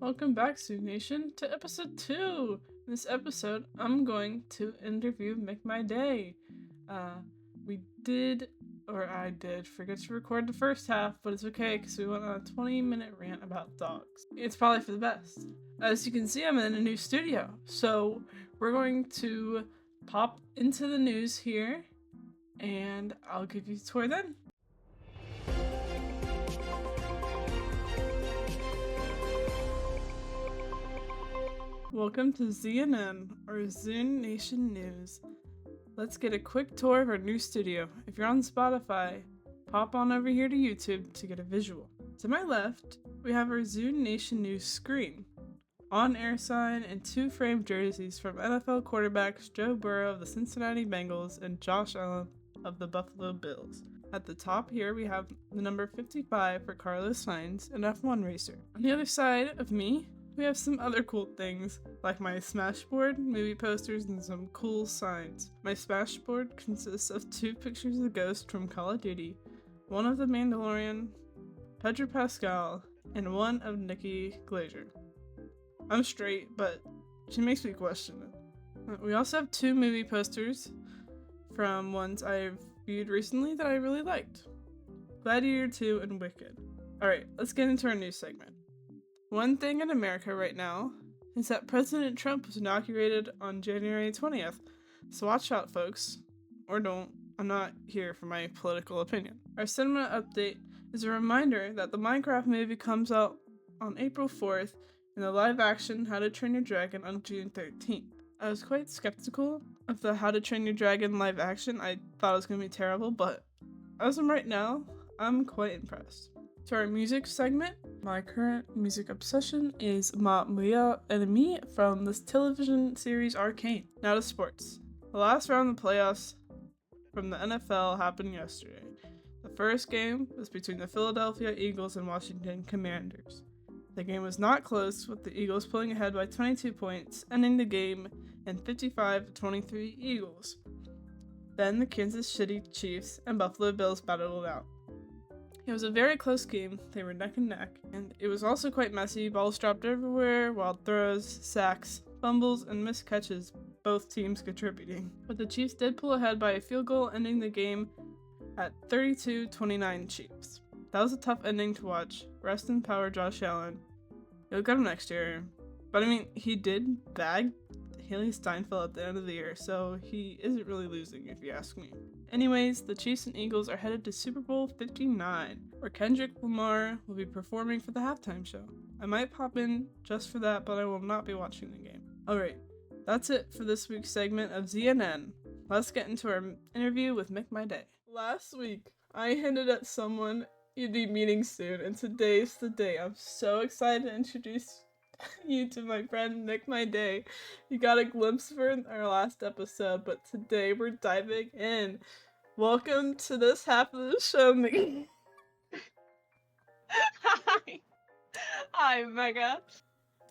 Welcome back, Sioux Nation, to episode 2. In this episode, I'm going to interview Mykmyday. I did, forget to record the first half, but it's okay because we went on a 20-minute rant about dogs. It's probably for the best. As you can see, I'm in a new studio, so we're going to pop into the news here, and I'll give you a tour then. Welcome to ZNN, or Zoon Nation News. Let's get a quick tour of our new studio. If you're on Spotify, pop on over here to YouTube to get a visual. To my left, we have our Zoon Nation News screen, on-air sign, and 2 framed jerseys from NFL quarterbacks Joe Burrow of the Cincinnati Bengals and Josh Allen of the Buffalo Bills. At the top here, we have the number 55 for Carlos Sainz, an F1 racer. On the other side of me, we have some other cool things, like my Smashboard, movie posters, and some cool signs. My Smashboard consists of 2 pictures of the Ghost from Call of Duty, 1 of the Mandalorian, Pedro Pascal, and 1 of Nikki Glaser. I'm straight, but she makes me question it. We also have 2 movie posters from ones I've viewed recently that I really liked. Gladiator 2 and Wicked. Alright, let's get into our news segment. One thing in America right now is that President Trump was inaugurated on January 20th, so watch out, folks. Or don't. I'm not here for my political opinion. Our cinema update is a reminder that the Minecraft movie comes out on April 4th and the live-action How to Train Your Dragon on June 13th. I was quite skeptical of the How to Train Your Dragon live-action. I thought it was going to be terrible, but as of right now, I'm quite impressed. To our music segment, my current music obsession is Ma Meilleure Ennemie from the television series Arcane. Now to sports. The last round of the playoffs from the NFL happened yesterday. The first game was between the Philadelphia Eagles and Washington Commanders. The game was not close, with the Eagles pulling ahead by 22 points, ending the game in 55-23 Eagles. Then the Kansas City Chiefs and Buffalo Bills battled it out. It was a very close game, they were neck and neck, and it was also quite messy. Balls dropped everywhere, wild throws, sacks, fumbles, and missed catches, both teams contributing. But the Chiefs did pull ahead by a field goal, ending the game at 32-29 Chiefs. That was a tough ending to watch. Rest in power, Josh Allen. You'll get him next year. But I mean, he did bag Haley Steinfeld at the end of the year, so he isn't really losing if you ask me. Anyways, the Chiefs and Eagles are headed to Super Bowl 59, where Kendrick Lamar will be performing for the halftime show. I might pop in just for that, but I will not be watching the game. Alright, that's it for this week's segment of ZNN. Let's get into our interview with Mykmyday. Last week, I hinted at someone you'd be meeting soon, and today's the day. I'm so excited to introduce you to my friend Mykmyday. You got a glimpse of her in our last episode, but today we're diving in. Welcome to this half of the show, Mick. Hi. Hi, Mega.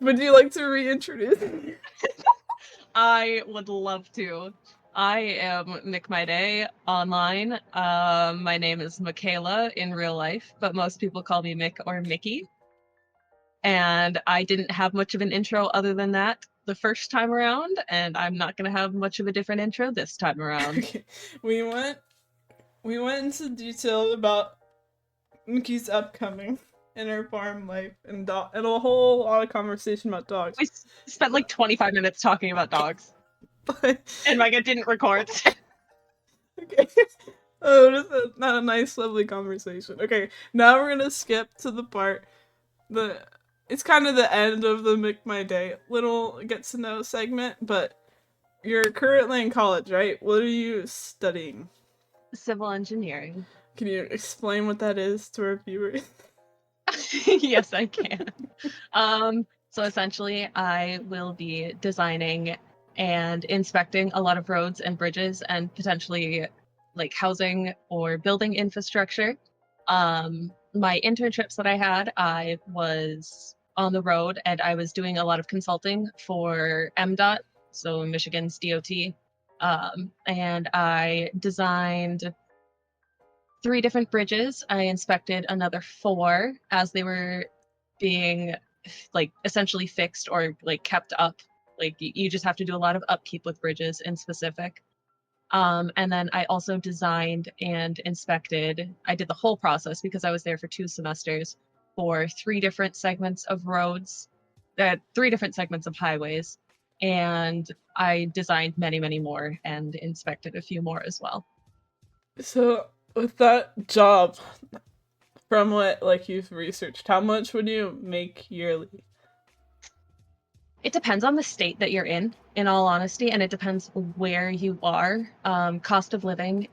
Would you like to reintroduce me? I would love to. I am Mykmyday online. My name is Michaela in real life, but most people call me Mick or Mickey. And I didn't have much of an intro other than that the first time around, and I'm not going to have much of a different intro this time around. Okay. We went into detail about Mickey's upcoming and her farm life and a whole lot of conversation about dogs. We spent like 25 minutes talking about dogs, But and Mega didn't record. okay. Oh, this is not a nice, lovely conversation. Okay, now we're gonna skip to the part it's kind of the end of the Mykmyday little get to know segment, but you're currently in college, right? What are you studying? Civil engineering. Can you explain what that is to our viewers? Yes, I can. So essentially, I will be designing and inspecting a lot of roads and bridges and potentially like housing or building infrastructure. My internships that I had, I was on the road and I was doing a lot of consulting for MDOT, so Michigan's DOT. And I designed 3 different bridges. I inspected another 4 as they were being like essentially fixed or like kept up. Like you just have to do a lot of upkeep with bridges in specific. And then I also designed and inspected. I did the whole process because I was there for 2 semesters for 3 different segments of roads, 3 different segments of highways, and I designed many, many more and inspected a few more as well. So with that job, from what like you've researched, how much would you make yearly? It depends on the state that you're in all honesty, and it depends where you are. Cost of living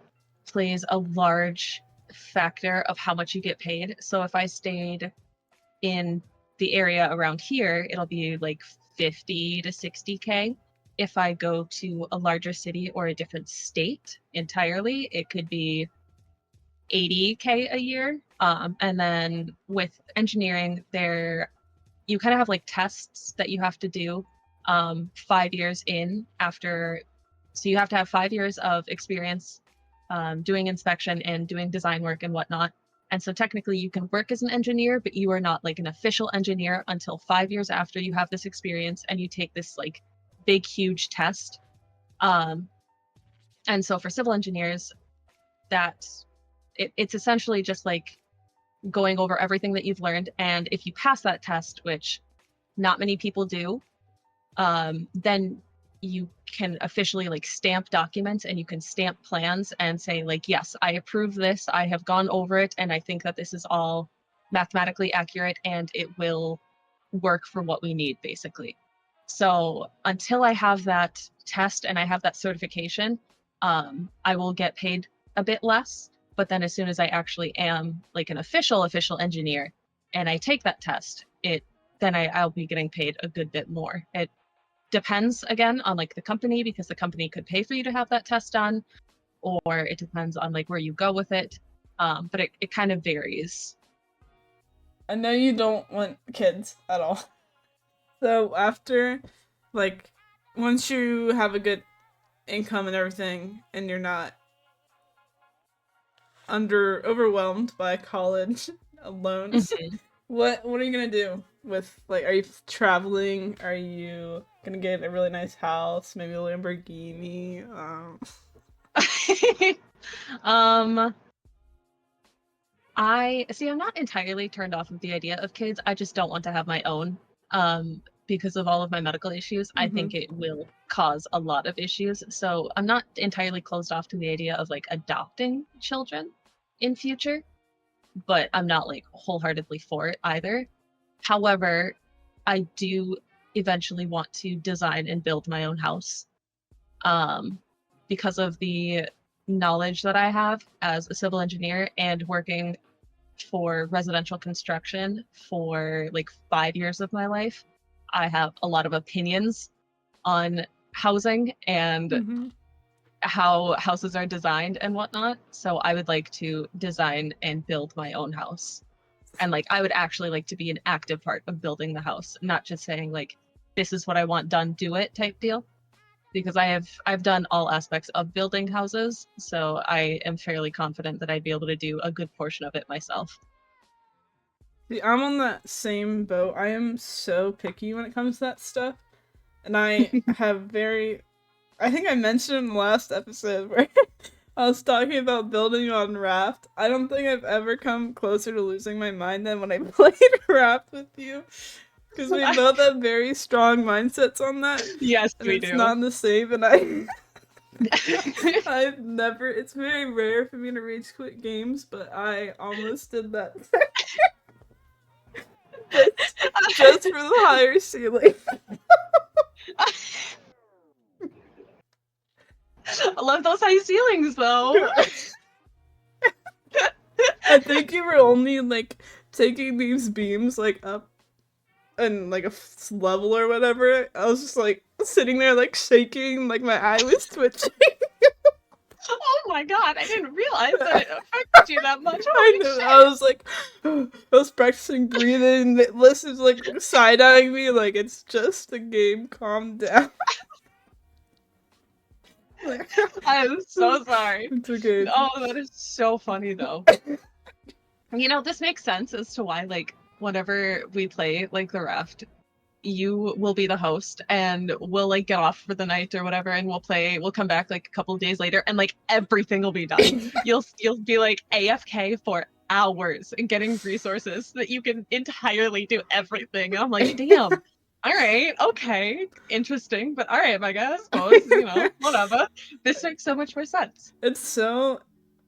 plays a large factor of how much you get paid. So if I stayed in the area around here, it'll be like 50 to 60K. If I go to a larger city or a different state entirely, it could be 80K a year. And then with engineering, you kind of have like tests that you have to do 5 years in after. So you have to have 5 years of experience doing inspection and doing design work and whatnot. And so technically you can work as an engineer, but you are not like an official engineer until 5 years after you have this experience and you take this like big, huge test. Um, and so for civil engineers, it's essentially just like going over everything that you've learned. And if you pass that test, which not many people do, then you can officially like stamp documents and you can stamp plans and say like, yes, I approve this, I have gone over it, and I think that this is all mathematically accurate and it will work for what we need, basically. So until I have that test and I have that certification, I will get paid a bit less. But then as soon as I actually am like an official engineer and I take that test, I'll be getting paid a good bit more. It depends again on like the company, because the company could pay for you to have that test done, or it depends on like where you go with it. But it kind of varies. I know you don't want kids at all. So after, like, once you have a good income and everything, and you're not overwhelmed by college loans, Mhm. what are you gonna do with like? Are you traveling? Are you gonna get a really nice house, maybe a Lamborghini? um I'm not entirely turned off of the idea of kids. I just don't want to have my own. Because of all of my medical issues, I Mm-hmm. think it will cause a lot of issues. So I'm not entirely closed off to the idea of like adopting children in future, but I'm not like wholeheartedly for it either. However, I do eventually want to design and build my own house. Because of the knowledge that I have as a civil engineer and working for residential construction for like 5 years of my life, I have a lot of opinions on housing and Mm-hmm. how houses are designed and whatnot. So I would like to design and build my own house. And like I would actually like to be an active part of building the house, not just saying like this is what I want done, do it type deal. Because I've done all aspects of building houses, so I am fairly confident that I'd be able to do a good portion of it myself. See, I'm on that same boat. I am so picky when it comes to that stuff. And I have I think I mentioned in the last episode where I was talking about building on Raft. I don't think I've ever come closer to losing my mind than when I played Raft with you. Because we both have very strong mindsets on that. Yes, And we it's do. not the same. And I've never, it's very rare for me to rage quit games, but I almost did that. just for the higher ceiling. I love those high ceilings though. I think you were only like taking these beams like up and like a level or whatever. I was just like sitting there like shaking, like my eye was twitching. Oh my god, I didn't realize that it affected you that much. I Holy know. I shit. was like, I was practicing breathing. Liz is like side eyeing me, like it's just a game. Calm down. Like, I'm so sorry. it's okay. Oh, that is so funny though. You know, this makes sense as to why like whenever we play like the raft, you will be the host and we'll like get off for the night or whatever and we'll come back like a couple of days later and like everything will be done. You'll be like AFK for hours and getting resources so that you can entirely do everything. And I'm like, damn. All right, okay, interesting, but all right, I suppose, whatever. This makes so much more sense. It's so,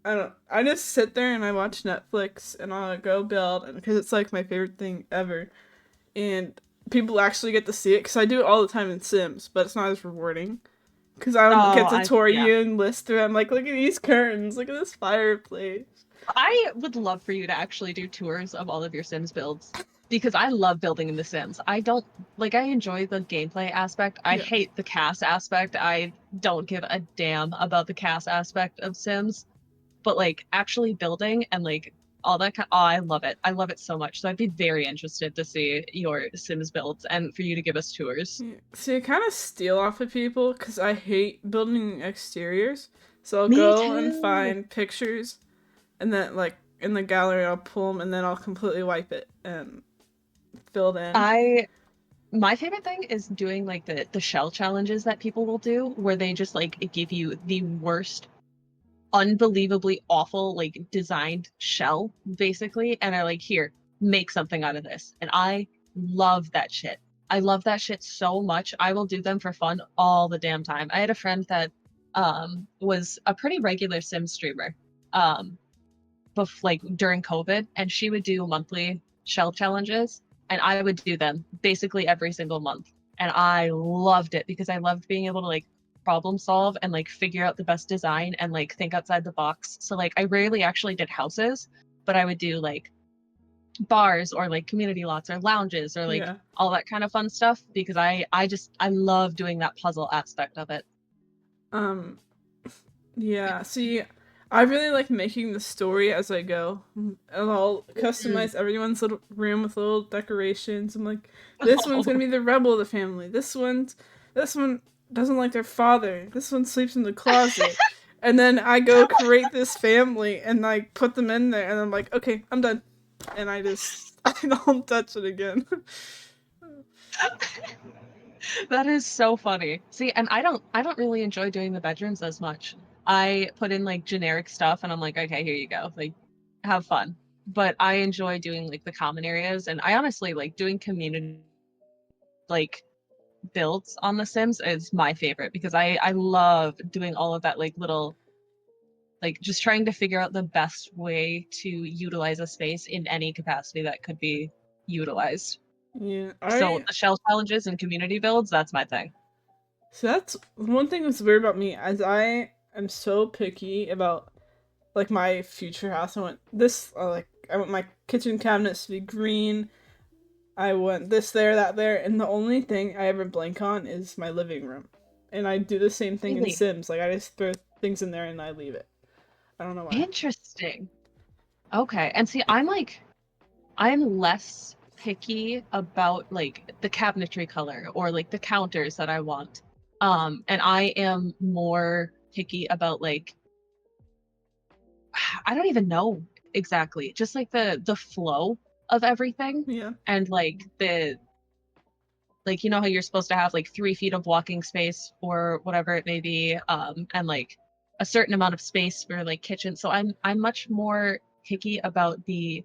I don't. I just sit there and I watch Netflix and I'll go build, and because it's like my favorite thing ever, and people actually get to see it because I do it all the time in Sims, but it's not as rewarding. Because I don't Oh, get to I tour yeah. you and list through. I'm like, look at these curtains, look at this fireplace. I would love for you to actually do tours of all of your Sims builds because I love building in the Sims. I don't like, I enjoy the gameplay aspect. I Yeah. hate the cast aspect. I don't give a damn about the cast aspect of Sims, but like actually building and like all that kind, oh, I love it. I love it so much. So I'd be very interested to see your Sims builds and for you to give us tours. Yeah. See, I kind of steal off of people because I hate building exteriors. So I'll Me go and too. find pictures, and then like in the gallery I'll pull them, and then I'll completely wipe it and fill it in. I My favorite thing is doing like the shell challenges that people will do where they just like give you the worst unbelievably awful like designed shell basically and are like, here, make something out of this, and I love that shit. I love that shit so much. I will do them for fun all the damn time. I had a friend that was a pretty regular sim streamer um like during COVID, and she would do monthly shell challenges, and I would do them basically every single month. And I loved it because I loved being able to like problem solve and like figure out the best design and like think outside the box. So like I rarely actually did houses, but I would do like bars or like community lots or lounges or like Yeah. all that kind of fun stuff because I love doing that puzzle aspect of it. Um. Yeah. See, I really like making the story as I go, and I'll Mm. customize everyone's little room with little decorations. I'm like, this one's gonna Oh, be the rebel of the family. This one doesn't like their father. This one sleeps in the closet. And then I go create this family and I put them in there, and I'm like, okay, I'm done. And I just I don't touch it again. that is so funny. See, and I don't really enjoy doing the bedrooms as much. I put in like generic stuff and I'm like, okay, here you go. Like have fun. But I enjoy doing like the common areas and I honestly like doing community like builds on The Sims is my favorite because I love doing all of that like little like just trying to figure out the best way to utilize a space in any capacity that could be utilized. Yeah. So I the shell challenges and community builds, that's my thing. So that's one thing that's weird about me, as I am so picky about like my future house. I want my kitchen cabinets to be green. I want this there, that there, and the only thing I ever blank on is my living room. And I do the same thing in Really Sims. Like I just throw things in there and I leave it. I don't know why. interesting. Okay. And see, I'm less picky about like the cabinetry color or like the counters that I want. And I am more picky about like I don't even know exactly, just like the flow of everything Yeah. and like the like you know how you're supposed to have like 3 feet of walking space or whatever it may be, and like a certain amount of space for like kitchen. So I'm much more picky about the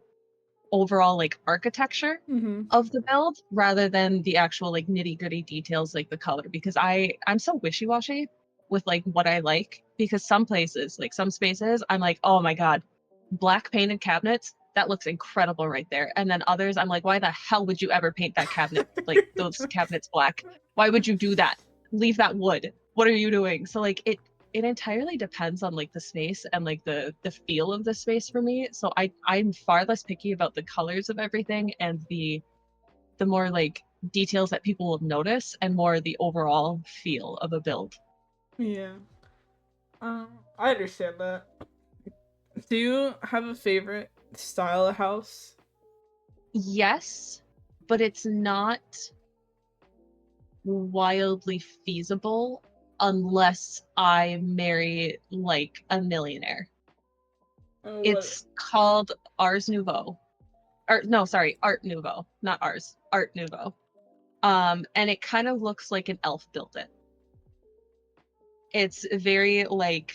overall like architecture Mhm. of the build rather than the actual like nitty gritty details like the color because I'm so wishy washy with like what I like because some places like some spaces I'm like, oh my god, black painted cabinets, that looks incredible right there, and then others I'm like, why the hell would you ever paint that cabinet like those cabinets black? Why would you do that? Leave that wood. What are you doing? So like it entirely depends on like the space and like the feel of the space for me. So I'm far less picky about the colors of everything and the more like details that people will notice and more the overall feel of a build. Yeah. I understand that. Do you have a favorite style of house? Yes, but it's not wildly feasible unless I marry like a millionaire. What? It's called Ars Nouveau. or no, sorry, Art Nouveau, not ours, Art Nouveau. And it kind of looks like an elf built it. It's very like,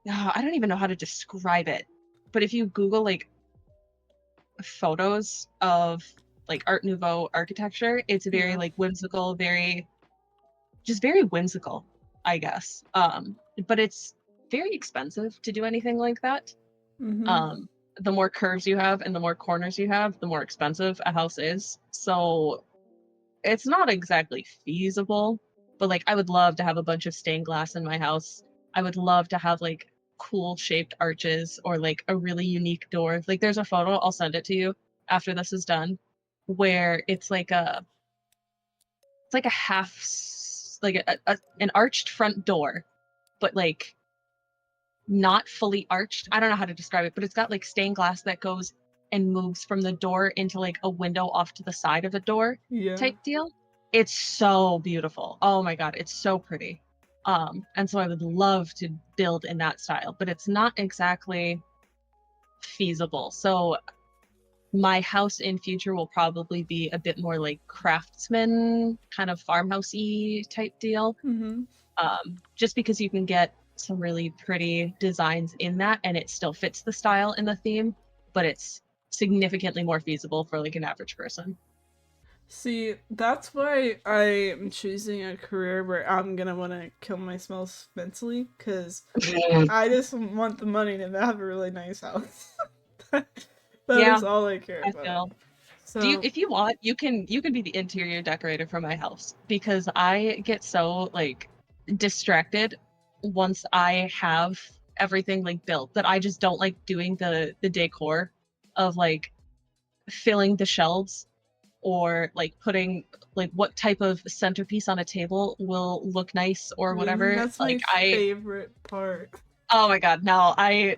I don't even know how to describe it, but if you Google like photos of like Art Nouveau architecture, it's very Yeah. like whimsical, very whimsical, I guess. But it's very expensive to do anything like that. Mm-hmm. Um, the more curves you have and the more corners you have, the more expensive a house is. So it's not exactly feasible, but like I would love to have a bunch of stained glass in my house. I would love to have like cool shaped arches or like a really unique door. Like there's a photo, I'll send it to you after this is done, where it's like a like an arched front door, but like not fully arched. I don't know how to describe it, but it's got like stained glass that goes and moves from the door into like a window off to the side of a door Yeah. type deal. It's so beautiful. Oh my god, it's so pretty. And so I would love to build in that style, but it's not exactly feasible. So my house in future will probably be a bit more like craftsman, kind of farmhousey type deal. Mm-hmm. Just because you can get some really pretty designs in that and it still fits the style and the theme, but it's significantly more feasible for like an average person. See, that's why I am choosing a career where I'm gonna want to kill myself mentally, because I just want the money to have a really nice house. That Yeah, is all I care I about. feel. Do you, So, if you want, you can be the interior decorator for my house because I get so like distracted once I have everything like built that I just don't like doing the decor of like filling the shelves or like putting like what type of centerpiece on a table will look nice or really, whatever. that's my Like I favorite part. oh my god, no, I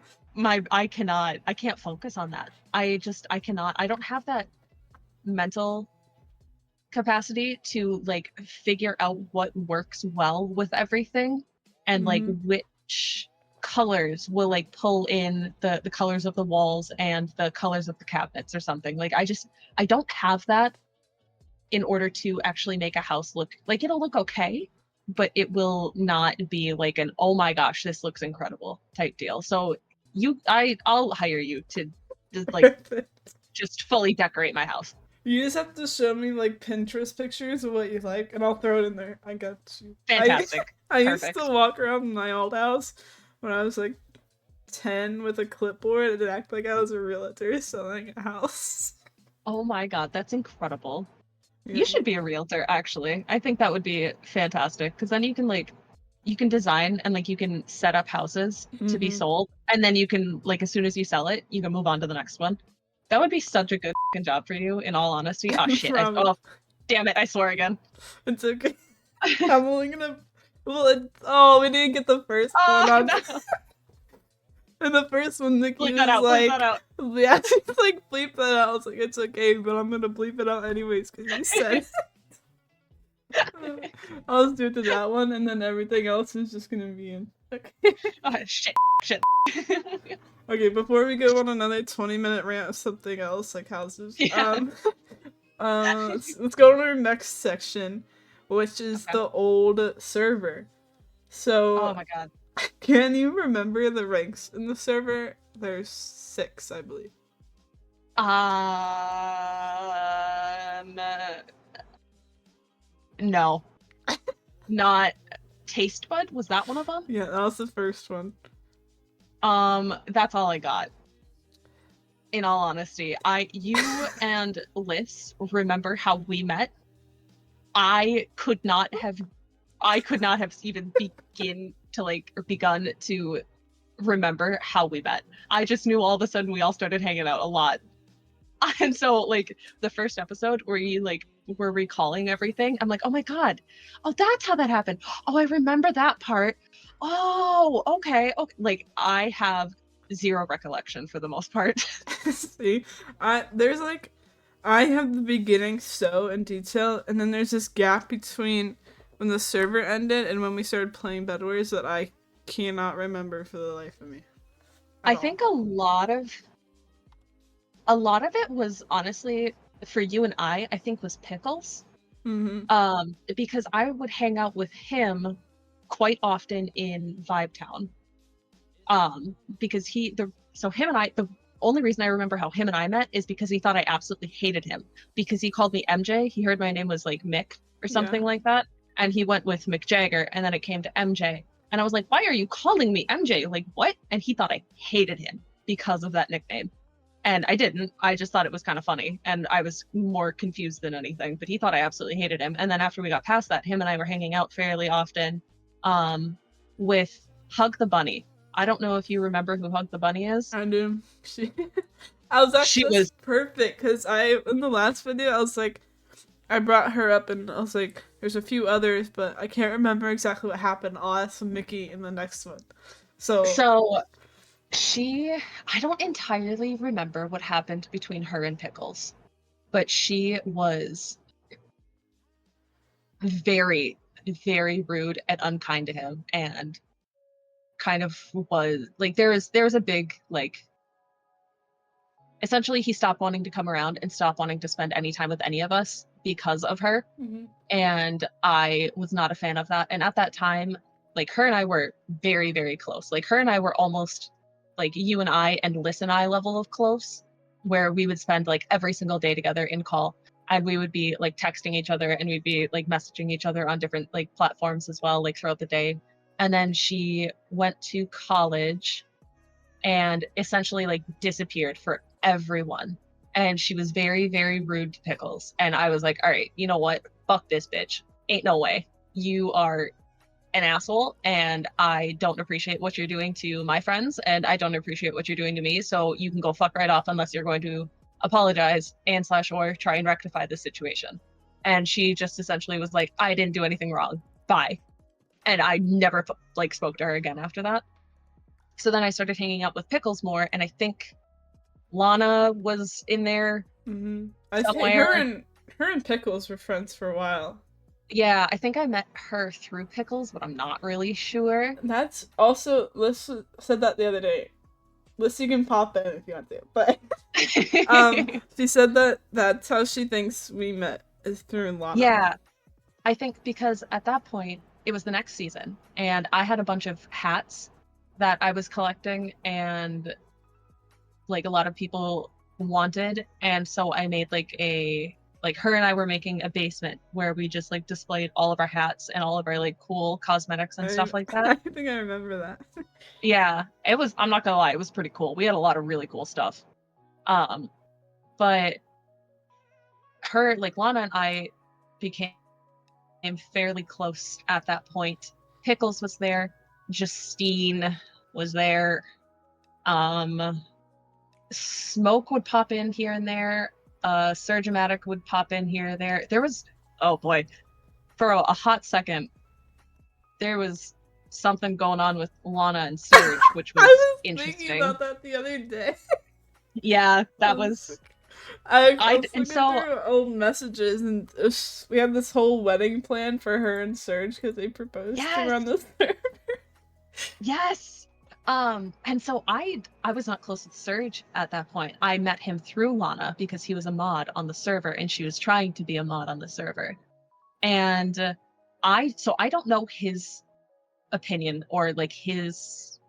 can't focus on that. I cannot. I don't have that mental capacity to like figure out what works well with everything and like Mm-hmm. which colors will like pull in the colors of the walls and the colors of the cabinets or something. Like I don't have that in order to actually make a house look like it'll look okay, but it will not be like an oh my gosh, this looks incredible type deal. So I'll hire you to just like just fully decorate my house. You just have to show me like Pinterest pictures of what you like, and I'll throw it in there. I got you. I Fantastic. I used to Perfect. walk around my old house when I was like 10 with a clipboard and act like I was a realtor selling a house. Oh my god, that's incredible. Yeah. You should be a realtor, actually. I think that would be fantastic because then you can like you can design and like you can set up houses to be Mm-hmm. sold and then you can like as soon as you sell it, you can move on to the next one. That would be such a good fucking job for you in all honesty. Oh shit. Promise. Oh damn it, I swore again. It's okay. I'm only gonna. Well, oh, we didn't get the first one Oh on. no. And the first one, Nikki Bleep that was out, bleep that like, out. yeah, she's like, bleep that out. I was like, it's okay, but I'm gonna bleep it out anyways because you said it. I'll just do it to that one, and then everything else is just gonna be in. Okay. Oh shit, shit. Okay, before we go on another 20-minute rant of something else, like houses, Yeah. let's go to our next section, which is Okay. the old server. Oh So, my god. can you remember the ranks in the server? There's 6, I believe. No. Not Taste Bud? Was that one of them? Yeah, that was the first one. That's all I got. In all honesty, you and Liz remember how we met. I could not have, I could not have even begun to remember how we met. I just knew all of a sudden we all started hanging out a lot. And so like the first episode where you like were recalling everything, I'm like, oh my god, oh that's how that happened. Oh, I remember that part. Oh, okay, okay. Like I have zero recollection for the most part. See, there's like, I have the beginning so in detail, and then there's this gap between when the server ended and when we started playing Bed Wars that I cannot remember for the life of me. At I all. think a lot of a lot of it was honestly for you and I think was Pickles. Mm-hmm. Because I would hang out with him quite often in Vibe Town. Because him and I, the only reason I remember how him and I met is because he thought I absolutely hated him because he called me MJ. He heard my name was like Mick or something Yeah. like that, and he went with McJagger, and then it came to MJ, and I was like, "Why are you calling me MJ? Like what?" And he thought I hated him because of that nickname. And I didn't. I just thought it was kind of funny. And I was more confused than anything. But he thought I absolutely hated him. And then after we got past that, him and I were hanging out fairly often um, with Hug the Bunny. I don't know if you remember who Hug the Bunny is. I do. She, I was She actually, that's was, perfect because in the last video, I was like, I brought her up and I was like, there's a few others, but I can't remember exactly what happened. I'll ask Mickey in the next one. so I don't entirely remember what happened between her and Pickles, but she was very, very rude and unkind to him and kind of was like there was a big like essentially he stopped wanting to come around and stopped wanting to spend any time with any of us because of her. Mm-hmm. And I was not a fan of that. And at that time, like her and I were very, very close. Like her and I were almost like you and I and Liz and I level of close, where we would spend like every single day together in call. And we would be like texting each other and we'd be like messaging each other on different like platforms as well, like throughout the day. And then she went to college and essentially like disappeared for everyone. And she was very, very rude to Pickles. And I was like, all right, you know what? Fuck this bitch. Ain't no way. You are an asshole, and I don't appreciate what you're doing to my friends, and I don't appreciate what you're doing to me. So you can go fuck right off unless you're going to apologize and slash or try and rectify this situation. And she just essentially was like, I didn't do anything wrong. Bye. And I never like spoke to her again after that. So then I started hanging out with Pickles more, and I think Lana was in there Mm-hmm. I think somewhere. her and Pickles were friends for a while. Yeah, I think I met her through Pickles, but I'm not really sure. That's also Liz said that the other day. Liz, you can pop in if you want to, but she said that that's how she thinks we met is through Lana. Yeah, I think because at that point it was the next season, and I had a bunch of hats that I was collecting, and like a lot of people wanted, and so I made like her and I were making a basement where we just like displayed all of our hats and all of our like cool cosmetics and stuff like that. I think I remember that. Yeah, it was, I'm not gonna lie, it was pretty cool. We had a lot of really cool stuff. But her, like Lana and I became fairly close at that point. Pickles was there, Justine was there. Smoke would pop in here and there. Surgimatic would pop in here or there. There was, oh boy, for a hot second, there was something going on with Lana and Surge, which I was was thinking interesting. about that the other day. Yeah, that was. I I was and looking so through old messages, and we had this whole wedding plan for her and Serge because they proposed to yes, run this server. yes. And so I was not close with Surge at that point. I met him through Lana because he was a mod on the server and she was trying to be a mod on the server. And I don't know his opinion or like his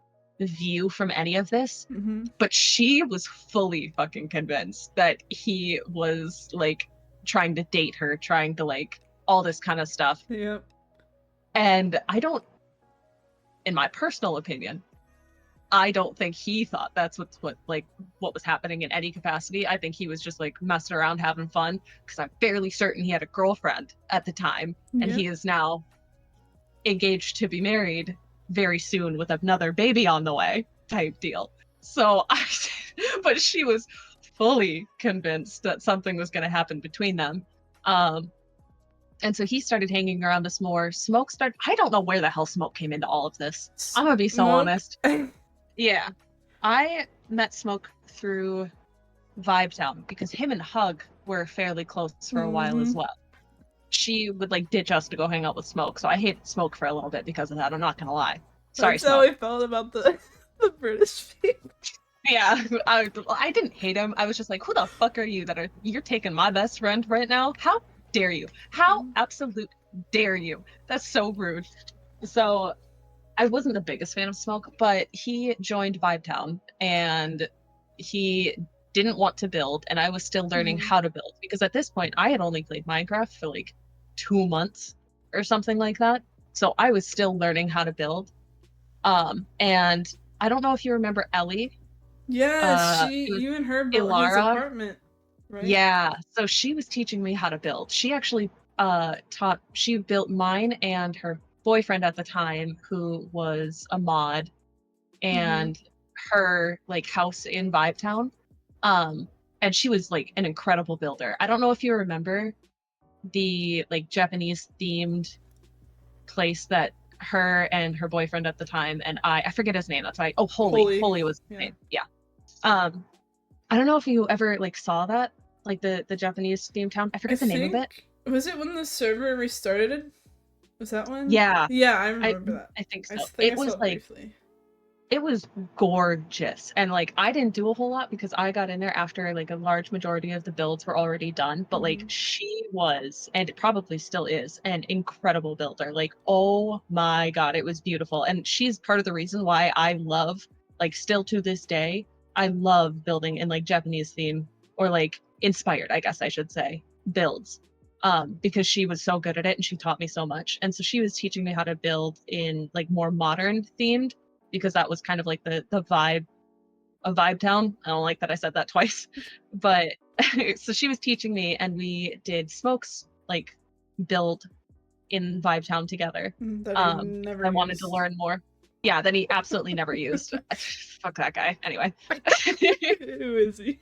view from any of this, Mm-hmm. but she was fully fucking convinced that he was like trying to date her, trying to like all this kind of stuff. Yep. And I don't, in my personal opinion, I don't think he thought that's what was happening in any capacity. I think he was just like messing around, having fun, because I'm fairly certain he had a girlfriend at the time, and Yep. he is now engaged to be married very soon with another baby on the way type deal. So but she was fully convinced that something was going to happen between them. And so he started hanging around us more. I don't know where the hell Smoke came into all of this. I'm going to be so honest. Yeah. I met Smoke through Vibe Town because him and Hug were fairly close for a while as well. She would like ditch us to go hang out with Smoke, so I hated Smoke for a little bit because of that. I'm not gonna lie. Sorry, That's how Smoke. I felt about the British people. Yeah, I didn't hate him. I was just like, who the fuck are you you're taking my best friend right now? How dare you? How absolute dare you? That's so rude. So I wasn't the biggest fan of Smoke, but he joined Vibetown and he didn't want to build, and I was still learning Mm-hmm. how to build because at this point I had only played Minecraft for like 2 months or something like that. So I was still learning how to build. And I don't know if you remember Ellie, Yes, it was you and her built his Ilara. apartment, right? Yeah, so she was teaching me how to build. She actually she built mine and her boyfriend at the time, who was a mod, Mm-hmm. and her like house in Vibetown. Um, and she was like an incredible builder. I don't know if you remember the like Japanese themed place that her and her boyfriend at the time and I forget his name. That's why. Oh, Holy. Holy was his Yeah. name. Yeah. Um, I don't know if you ever like saw that, like the Japanese theme town. I I forget the name of it. think, was it when the server restarted? Was that one? Yeah, Yeah, I I remember that. I think I so. think I saw it briefly. It was gorgeous. And like I didn't do a whole lot because I got in there after like a large majority of the builds were already done. But like Mm-hmm. she was, and it probably still is, an incredible builder. Like, oh my God, it was beautiful. And she's part of the reason why I love, like still to this day, I love building in like Japanese theme or like inspired, I guess I should say, builds. Because she was so good at it and she taught me so much. And so she was teaching me how to build in like more modern themed because that was kind of like the vibe of Vibe Town. I don't like that I said that twice, but so she was teaching me, and we did Smokes like build in Vibe Town together. That he Because never I wanted to used. learn more. Yeah, that he absolutely never used. Fuck that guy. Anyway. Who is he?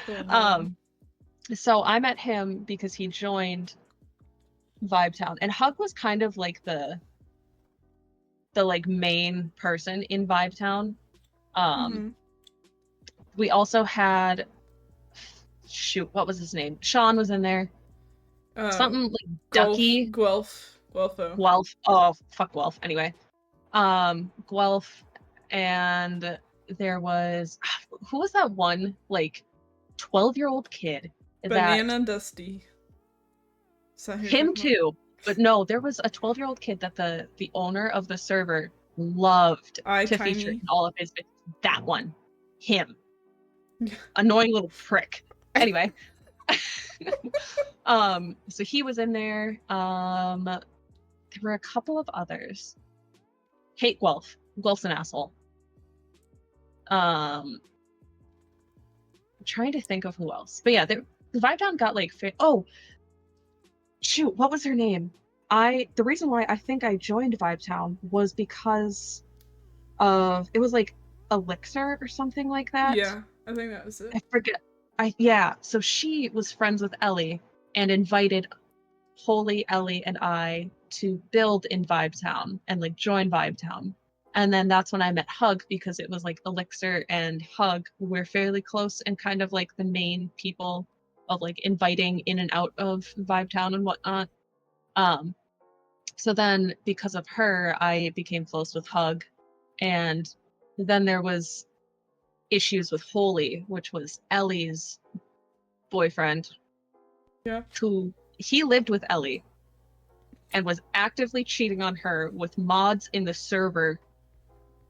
Oh man. um, so I met him because he joined Vibe Town, and Hug was kind of like the like main person in Vibe Town. Um, Mm-hmm. we also had shoot, what was his name? Sean was in there. Uh, Something like Ducky, Guelpho. Guelph. Oh, fuck Guelph. Anyway, Guelph, and there was who was that one like 12-year-old kid that Banana Dusty. Is that who you're him talking about? too, but no, there was a 12-year-old kid that the owner of the server loved I to feature Tiny. in all of his videos. That one, him, annoying little prick. Anyway. So he was in there. There were a couple of others. Hate Guelph. Guelph's an asshole. I'm trying to think of who else. But yeah, the Vibe Town got like oh shoot, what was her name? The reason why I think I joined Vibe Town was because of it was like Elixir or something like that. Yeah, I think that was it. I forget. Yeah, so she was friends with Ellie and invited Holy, Ellie, and I to build in Vibe Town and like join Vibe Town. And then that's when I met Hug because it was like Elixir and Hug who were fairly close and kind of like the main people of like inviting in and out of Vibe Town and whatnot. Um, so then because of her, I became close with Hug. And then there was issues with Holy, which was Ellie's boyfriend, Yeah. who he lived with Ellie and was actively cheating on her with mods in the server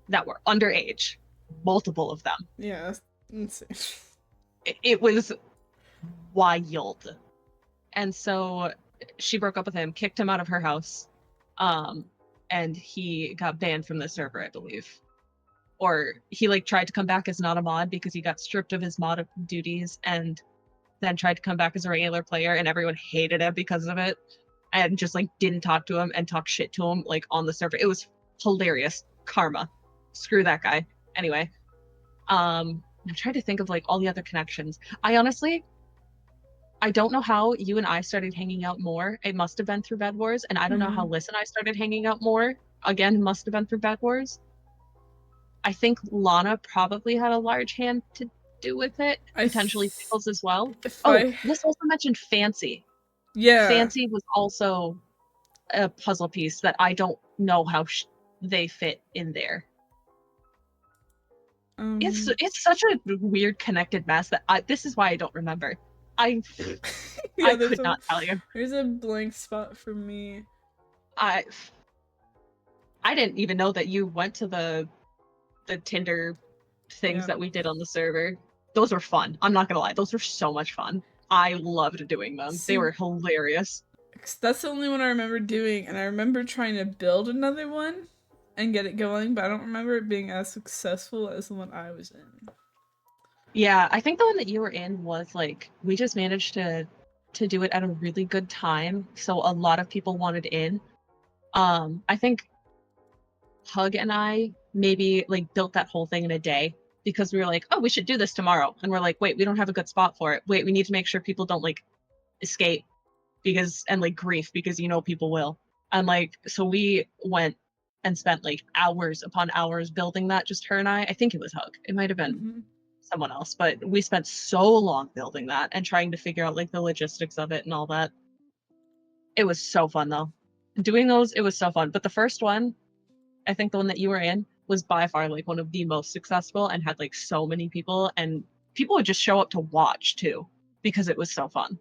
that were underage, multiple of them. Yeah, that's insane. It was wild. And so she broke up with him, kicked him out of her house, and he got banned from the server, I believe. Or he like tried to come back as not a mod because he got stripped of his mod duties and then tried to come back as a regular player, and everyone hated him because of it and just like didn't talk to him and talk shit to him like on the server. It was hilarious. Karma. Screw that guy. Anyway, I'm trying to think of like all the other connections. I don't know how you and I started hanging out more. It must have been through Bed Wars, and I don't know how Mm-hmm. Liz and I started hanging out more. Again, must have been through Bed Wars. I think Lana probably had a large hand to do with it, I potentially th- Pickles as well. if Oh, I Liz also mentioned Fancy. yeah, Fancy was also a puzzle piece that I don't know how they fit in there. It's such a weird connected mess that this is why I don't remember. I Yeah, I could not tell you. there's a blank spot for me. I I didn't even know that you went to the Tinder things Yeah. that we did on the server. Those were fun. I'm not gonna lie, those were so much fun. I loved doing them. They See, were hilarious. that's the only one I remember doing, and I remember trying to build another one and get it going, but I don't remember it being as successful as the one I was in. Yeah, I think the one that you were in was like we just managed to do it at a really good time, so a lot of people wanted in. I think Hug and I maybe like built that whole thing in a day because we were like, oh, we should do this tomorrow. And we're like, wait, we don't have a good spot for it. Wait, we need to make sure people don't like escape because and like grief because people will. And like so we went and spent like hours upon hours building that, just her and I. I think it was Hug. It might have been Mm-hmm. someone else, but we spent so long building that and trying to figure out like the logistics of it and all that. It was so fun though. Doing those, it was so fun. But the first one, I think the one that you were in was by far like one of the most successful and had like so many people and people would just show up to watch too because it was so fun.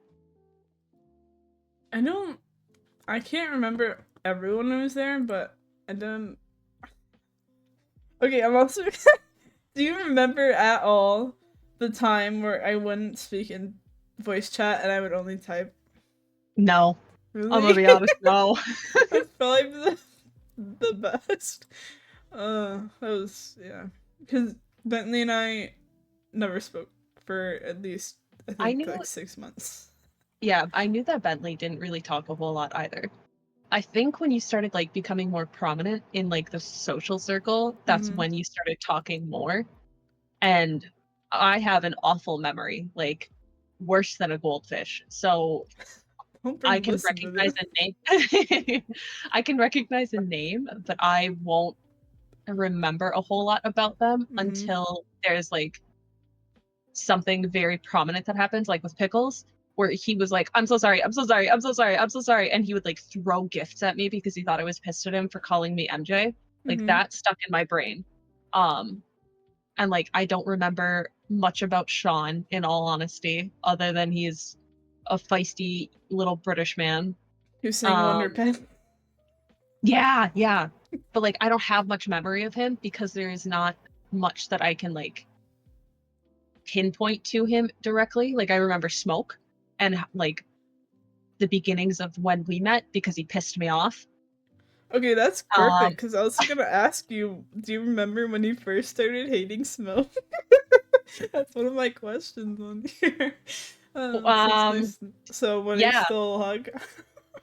I can't remember everyone who was there, but I don't. Okay, I'm also. Do you remember at all the time where I wouldn't speak in voice chat and I would only type? No, I'm gonna Really? be honest, no. That's probably the best. That was, yeah. Because Bentley and I never spoke for at least, I I think, knew, like 6 months. yeah, I knew that Bentley didn't really talk a whole lot either. I think when you started like becoming more prominent in like the social circle, that's Mm-hmm. when you started talking more. And I have an awful memory, like worse than a goldfish. So Hope I I'm can listening to recognize this. a name. I can recognize a name, but I won't remember a whole lot about them Mm-hmm. until there's like something very prominent that happens, like with Pickles, where he was like, I'm so sorry, I'm so sorry, I'm so sorry, I'm so sorry. And he would like throw gifts at me because he thought I was pissed at him for calling me MJ. Like Mm-hmm. that stuck in my brain. Um, and like I don't remember much about Sean in all honesty, other than he's a feisty little British man. Who sang Wonder Um, Pen? yeah, yeah. But like I don't have much memory of him because there is not much that I can like pinpoint to him directly. Like I remember Smoke and like the beginnings of when we met because he pissed me off. Okay, that's Um, perfect, because I was gonna ask you, do you remember when you first started hating Smoke? That's one of my questions on here. Since um, this, so when he yeah, stole Hug.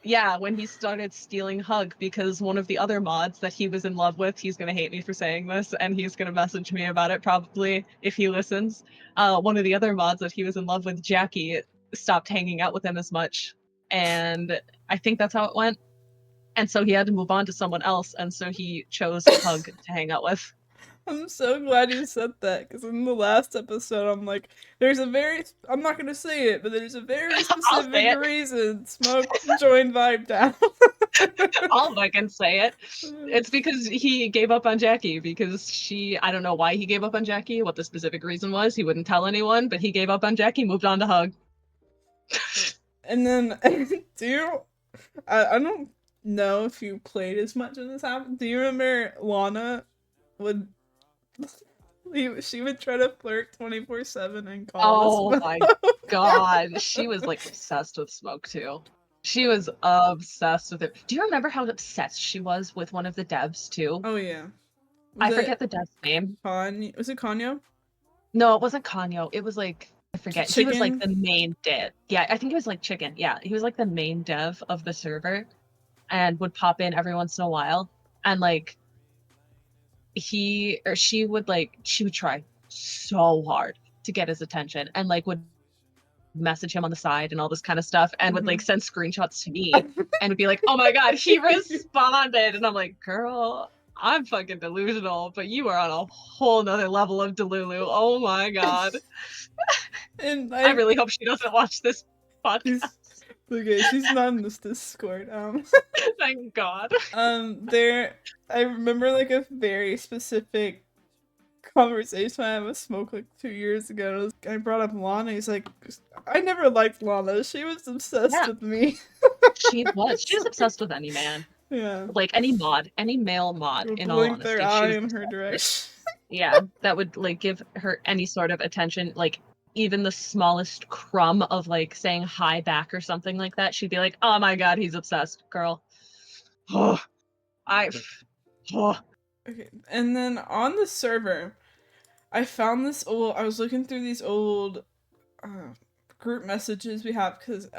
yeah, when he started stealing Hug because one of the other mods that he was in love with, he's gonna hate me for saying this, and he's gonna message me about it probably if he listens. One of the other mods that he was in love with, Jackie, stopped hanging out with him as much, and I think that's how it went. And so he had to move on to someone else, and so he chose Hug to hang out with. I'm so glad you said that, because in the last episode, I'm like, I'm not gonna say it, but there's a very I'll specific say it. reason Smoke joined Vibe Down. I'll fucking say it. It's because he gave up on Jackie because I don't know why he gave up on Jackie, what the specific reason was. He wouldn't tell anyone, but he gave up on Jackie, moved on to Hug. And then, do you, I don't know if you played as much in this happened. Do you remember Lana would she would try to flirt 24/7 and call us Oh Smoke? my god. She was like obsessed with Smoke too. She was obsessed with it. Do you remember how obsessed she was with one of the devs too? Oh yeah. Was I it forget the dev's name. Was it Kanyo? No, it wasn't Kanyo. It was like I forget. He was like Chicken? the main dev. Yeah, I think it was like Chicken. Yeah, he was like the main dev of the server and would pop in every once in a while. And like he or she would try so hard to get his attention and like would message him on the side and all this kind of stuff and would like Mm-hmm. send screenshots to me and would be like, oh my god, he responded. And I'm like, girl, I'm fucking delusional, but you are on a whole nother level of delulu. Oh my god. And I really hope she doesn't watch this she's podcast. okay, she's not in this Discord. Thank God. There I remember like a very specific conversation I had with Smoke like 2 years ago. I brought up Lana. He's like, I never liked Lana. She was obsessed Yeah, with me. she was. She was So, obsessed with any man. yeah. Like any mod, any male mod, Or in all blink their honesty, she eye was in her obsessed with. direction. Yeah, that would like give her any sort of attention, like even the smallest crumb of like saying hi back or something like that. She'd be like, "Oh my god, he's obsessed, girl." Oh, I. Oh, Okay. And then on the server, I found this old. I was looking through these old uh, group messages we have because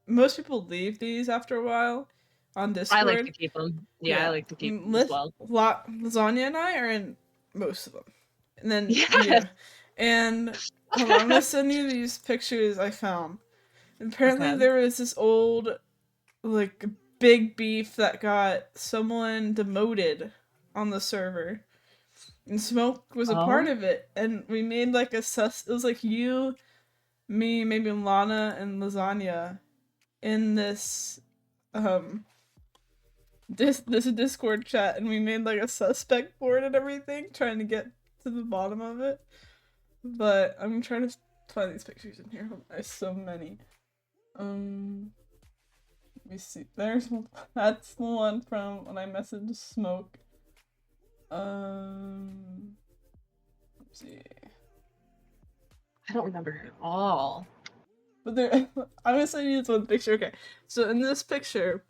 most people leave these after a while on I like to Discord. keep them. Yeah, I Yeah, like to keep them as well. Lasagna and I are in most of them, and then Yeah. you. And hold on, I'm gonna send you these pictures I found. And apparently, Okay. there was this old like big beef that got someone demoted on the server. And Smoke was a part Oh. of it, and we made like a it was like you, me, maybe Lana and Lasagna in um this Discord chat, and we made like a suspect board and everything, trying to get to the bottom of it. But I'm trying to find these pictures in here. There's so many. Let me see. That's the one from when I messaged Smoke. Let's see. I don't remember her at all. But there, I'm gonna send you this one picture. Okay, so in this picture,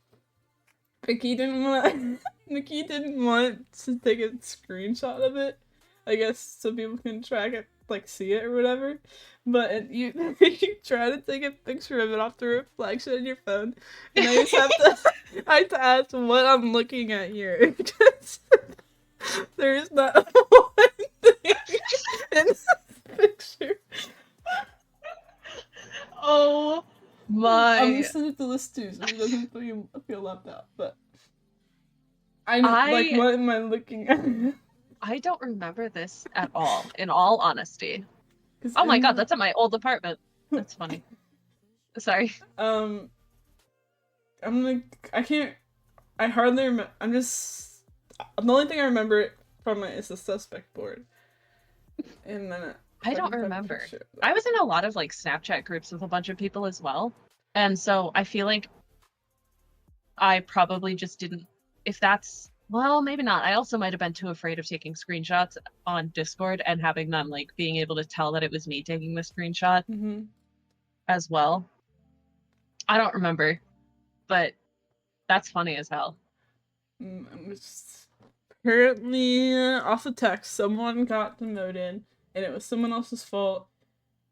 Nikki didn't want to take a screenshot of it, I guess, so people can track it, like see it or whatever. But you try to take a picture of it off the reflection on your phone, and I just have to I have to ask what I'm looking at here because there is not one thing in this picture. Oh I'm my. gonna send it to Liz too, so he doesn't feel left out. But I like, what am I looking at? I don't remember this at all, in all honesty. 'Cause Oh my god, that's at my old apartment. That's funny. Sorry. I'm like, I hardly remember. The only thing I remember from it is the suspect board, and then I don't remember. I was in a lot of like Snapchat groups with a bunch of people as well, and so I feel like I probably just didn't. If that's, well, maybe not. I also might have been too afraid of taking screenshots on Discord and having them like being able to tell that it was me taking the screenshot as well. I don't remember, but that's funny as hell. Apparently, off the text, someone got demoted, and it was someone else's fault.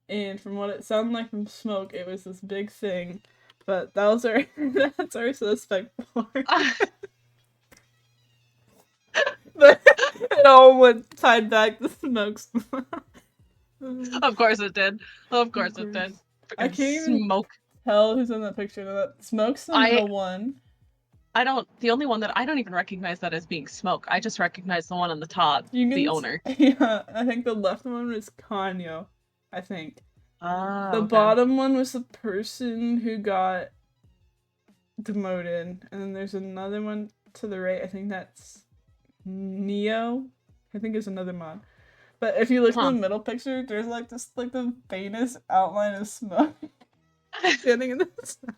And from what it sounded like from Smoke, it was this big thing. But that's our suspect board. But it all went tied back to Smoke's. Of course it did. Of course it did. I can't even Smoke. tell who's in the picture. That Smoke's the middle one. The only one that I don't even recognize that as being Smoke. I just recognize the one on the top, the owner. Yeah, I think the left one was Kanyo, I think. The Okay. bottom one was the person who got demoted, and then there's another one to the right. I think that's Neo. I think is another mod. But if you look in the middle picture, there's like this, like the faintest outline of Smoke standing in the center.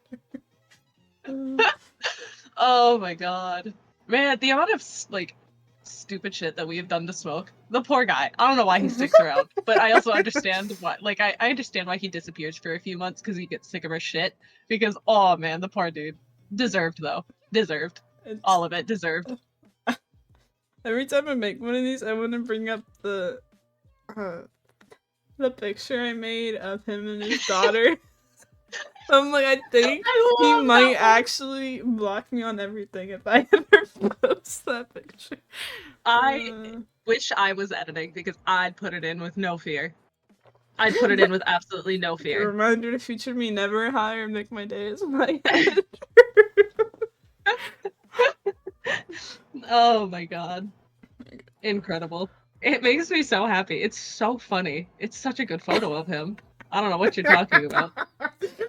Oh my god, man! The amount of like stupid shit that we have done to Smoke. The poor guy. I don't know why he sticks around, but I also understand why. Like, I understand why he disappears for a few months because he gets sick of our shit. Because, oh man, the poor dude. Deserved, though. Deserved. All of it. Deserved. Every time I make one of these, I want to bring up the picture I made of him and his daughter. I'm like, I think he might actually block me on everything if I ever post that picture. I wish I was editing because I'd put it in with no fear. I'd put it in with absolutely no fear. A reminder to future me, never hire Mykmyday as my editor. Oh my god. Incredible. It makes me so happy. It's so funny. It's such a good photo of him. I don't know what you're talking about.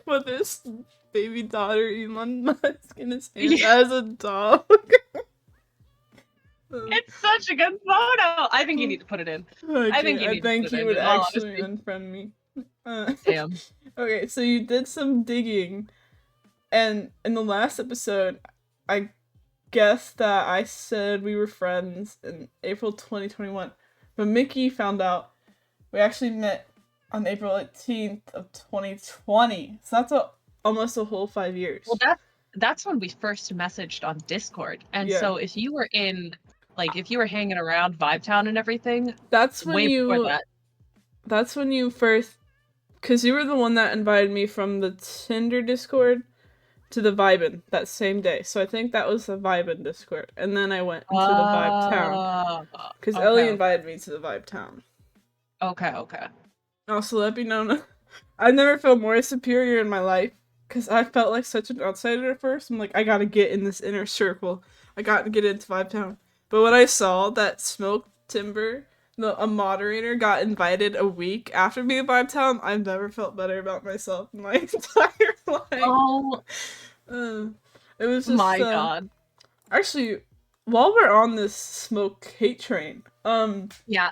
With his baby daughter Elon Musk in his hand as a dog. It's such a good photo. I think you need to put it in. I think Okay, you I need to think put it you in would all actually honesty. unfriend me. Uh, Damn. okay, so you did some digging, and in the last episode, I guess that I said we were friends in April 2021, but Mickey found out we actually met on April 18th of 2020. So that's almost a whole 5 years. Well, that's when we first messaged on Discord. And Yeah. so if you were if you were hanging around Vibe Town and everything, That's when way before you that. That's when you first, because you were the one that invited me from the Tinder Discord to the Vibin that same day. So I think that was the Vibin Discord. And then I went into the Vibe Town. Because Ellie Okay. invited me to the Vibe Town. Okay. Also, let me know. I never felt more superior in my life. Because I felt like such an outsider at first. I'm like, I gotta get in this inner circle. I gotta get into Vibe Town. But when I saw that Smoke Timber, a moderator, got invited a week after me to Vibe Town, I've never felt better about myself in my entire life. Oh It was just my god. Actually, while we're on this smoke hate train, Yeah.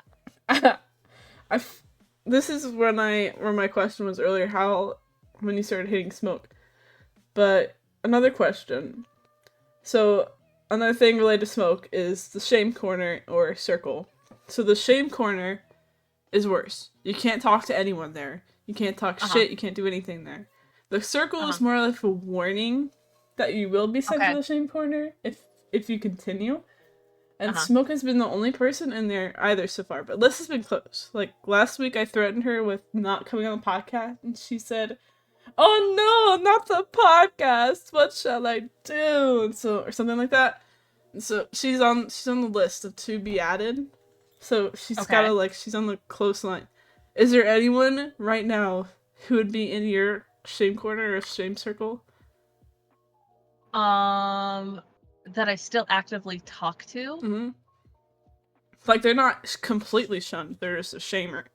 this is where my question was earlier, how when you started hating smoke. But another question. So another thing related to smoke is the shame corner or circle. So the shame corner is worse. You can't talk to anyone there. You can't talk shit. You can't do anything there. The circle is more like a warning that you will be sent to the shame corner if you continue. And Smoke has been the only person in there either so far, but Liz has been close. Like last week, I threatened her with not coming on the podcast, and she said, "Oh no, not the podcast! What shall I do?" And so, or something like that. And so she's on the list of to be added. So she's gotta she's on the close line. Is there anyone right now who would be in your shame corner or shame circle? That I still actively talk to. Mm-hmm. Like they're not completely shunned. They're just a shamer.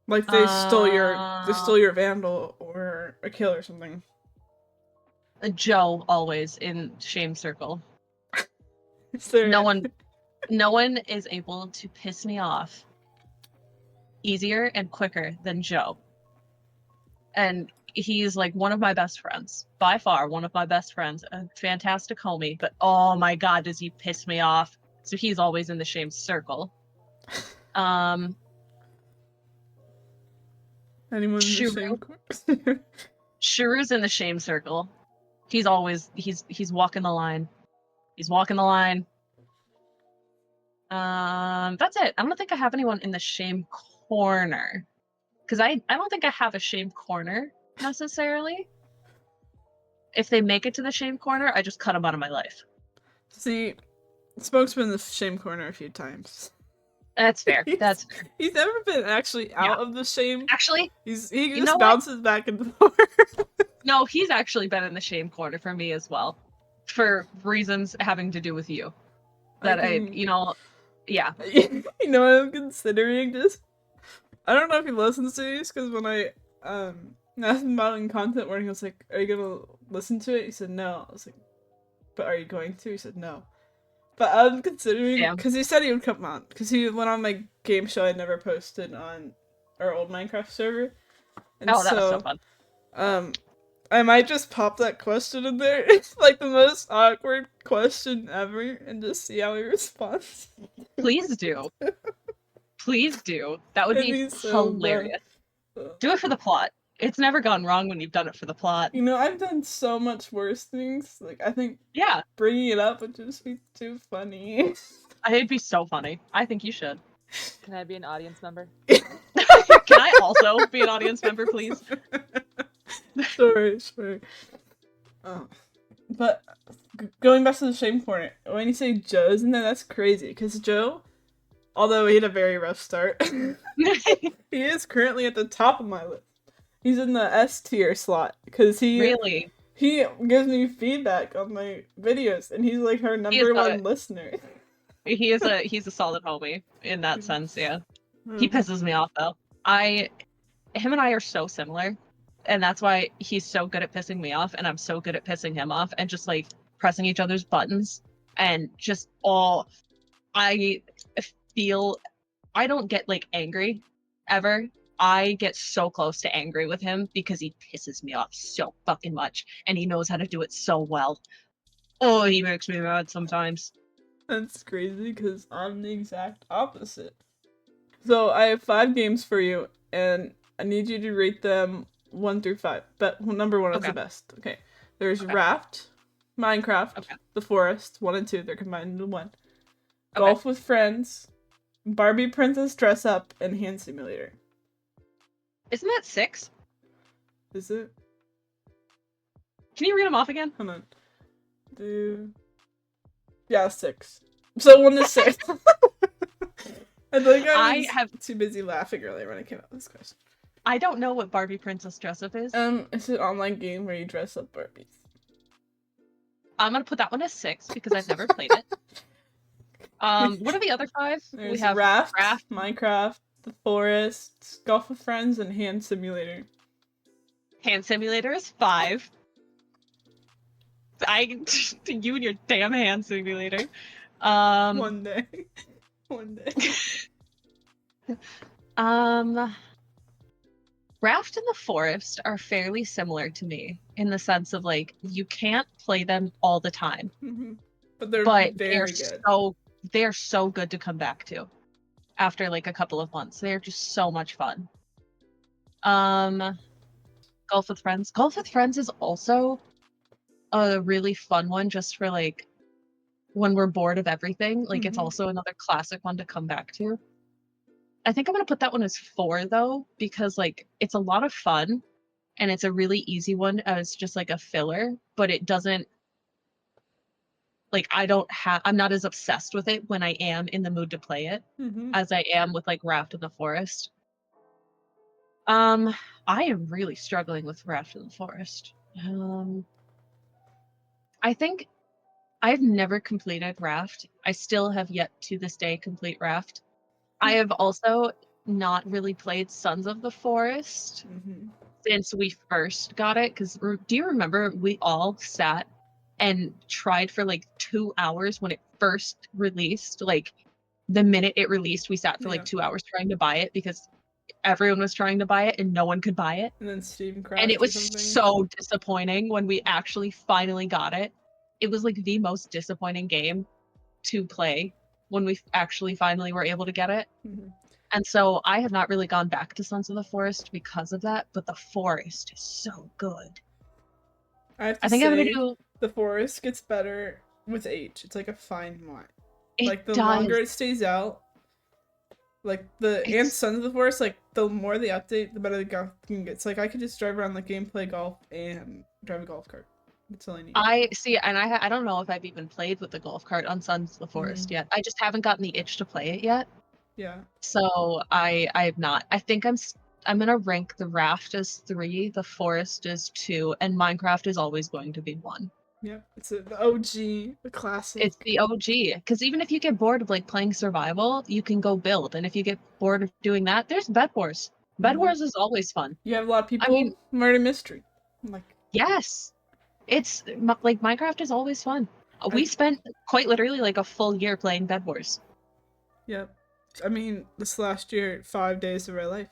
Like they stole your vandal or a kill or something. Joe always in shame circle. There... No one is able to piss me off easier and quicker than Joe. And he's like one of my best friends, by far one of my best friends, a fantastic homie, but oh my god, does he piss me off. So he's always in the shame circle. Anyone in the shame Shiru's in the shame circle. He's always he's walking the line. He's walking the line. That's it. I don't think I have anyone in the shame corner. Because I don't think I have a shame corner necessarily. If they make it to the shame corner, I just cut them out of my life. See, Smoke's been in the shame corner a few times. That's fair. That's fair. He's never been actually out of the shame. Actually, he just bounces back and forth. No, he's actually been in the shame corner for me as well, for reasons having to do with you. That yeah. You know what I'm considering? Just I don't know if he listens to these because when I asked him about it in content warning, I was like, "Are you gonna listen to it?" He said no. I was like, "But are you going to?" He said no. But I'm considering because he said he would come on because he went on my game show I never posted on our old Minecraft server. And that was so fun. I might just pop that question in there. It's like the most awkward question ever, and just see how he responds. Please do. Please do. That would be hilarious. Do it for the plot. It's never gone wrong when you've done it for the plot. You know, I've done so much worse things. Like, I think bringing it up would just be too funny. It'd be so funny. I think you should. Can I be an audience member? Can I also be an audience member, please? Sure. But going back to the shame corner, when you say Joe's in there, that's crazy. Because Joe, although he had a very rough start, he is currently at the top of my list. He's in the S tier slot because he gives me feedback on my videos, and he's like her number one listener. He's a solid homie in that sense. Yeah, he pisses me off though. Him and I are so similar, and that's why he's so good at pissing me off, and I'm so good at pissing him off, and just like pressing each other's buttons and just all I feel. I don't get like angry ever. I get so close to angry with him because he pisses me off so fucking much, and he knows how to do it so well. Oh, he makes me mad sometimes. That's crazy because I'm the exact opposite. So I have 5 games for you, and I need you to rate them 1 through 5. But number 1 is Okay. the best. Okay. There's Okay. Raft, Minecraft, Okay. The Forest, 1 and 2. They're combined into 1. Okay. Golf with Friends, Barbie Princess Dress Up, and Hand Simulator. Isn't that 6? Is it? Can you read them off again? Hold on. Yeah, 6. So 1 to 6. I think I was too busy laughing earlier when I came up with this question. I don't know what Barbie Princess Dress Up is. It's an online game where you dress up Barbies. I'm gonna put that one as 6 because I've never played it. What are the other 5? There's We have Raft, Minecraft, The Forest, Golf with Friends, and Hand Simulator. Hand Simulator is 5. You and your damn Hand Simulator. One day. One day. Raft and The Forest are fairly similar to me in the sense of like you can't play them all the time. Mm-hmm. But they're very good. They're so good to come back to after like a couple of months. They're just so much fun. Golf with Friends. Golf with Friends is also a really fun one just for like when we're bored of everything. Like it's also another classic one to come back to. I think I'm gonna put that one as 4 though, because like it's a lot of fun and it's a really easy one as just like a filler, but it doesn't like I'm not as obsessed with it when I am in the mood to play it as I am with like Raft in the Forest. I am really struggling with Raft in the Forest. I think I've never completed Raft. I still have yet to this day complete Raft. I have also not really played Sons of the Forest since we first got it. Because do you remember we all sat and tried for like 2 hours when it first released? Like the minute it released, we sat for like 2 hours trying to buy it because everyone was trying to buy it and no one could buy it. And then Steam crashed. And it was so disappointing when we actually finally got it. It was like the most disappointing game to play when we actually finally were able to get it. And so I have not really gone back to Sons of the Forest because of that, but the Forest is so good. I think I'm gonna do The Forest gets better with age. It's like a fine wine. Like the longer it stays out, like and Sons of the Forest, like the more they update, the better the golf game gets. Like I could just drive around the game, play golf, and drive a golf cart. That's all I need. I see, and I don't know if I've even played with the golf cart on Sons of the Forest yet. I just haven't gotten the itch to play it yet. Yeah. So I have not. I think I'm gonna rank the Raft as 3, the Forest as 2, and Minecraft is always going to be 1. Yep, it's the OG, the classic. It's the OG, because even if you get bored of like playing survival, you can go build, and if you get bored of doing that, there's Bed Wars. Bed Wars is always fun. You have a lot of people murder mystery. Like yes, it's like Minecraft is always fun. We spent quite literally like a full year playing Bed Wars. Yep. I mean, this last year, 5 days of our life.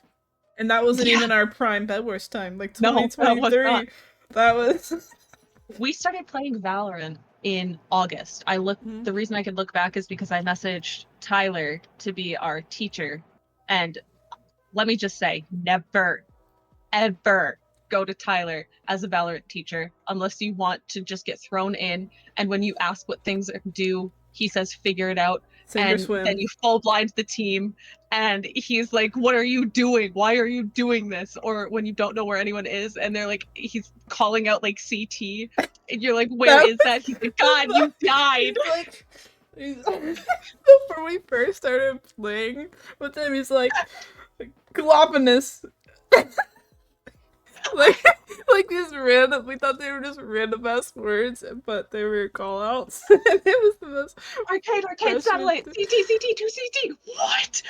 And that wasn't even our prime Bed Wars time. Like 2023. That was We started playing Valorant in August. The reason I could look back is because I messaged Tyler to be our teacher. And let me just say, never, ever go to Tyler as a Valorant teacher unless you want to just get thrown in. And when you ask what things do, he says, figure it out. Then you full blind the team. And he's like, what are you doing? Why are you doing this? Or when you don't know where anyone is and they're like, he's calling out like CT. And you're like, where is that? He's like, God, you died. Before we first started playing with him, he's like, Galopinus. like these random, we thought they were just random ass words, but they were call outs. And it was the most arcade satellite, CT, 2CT. What?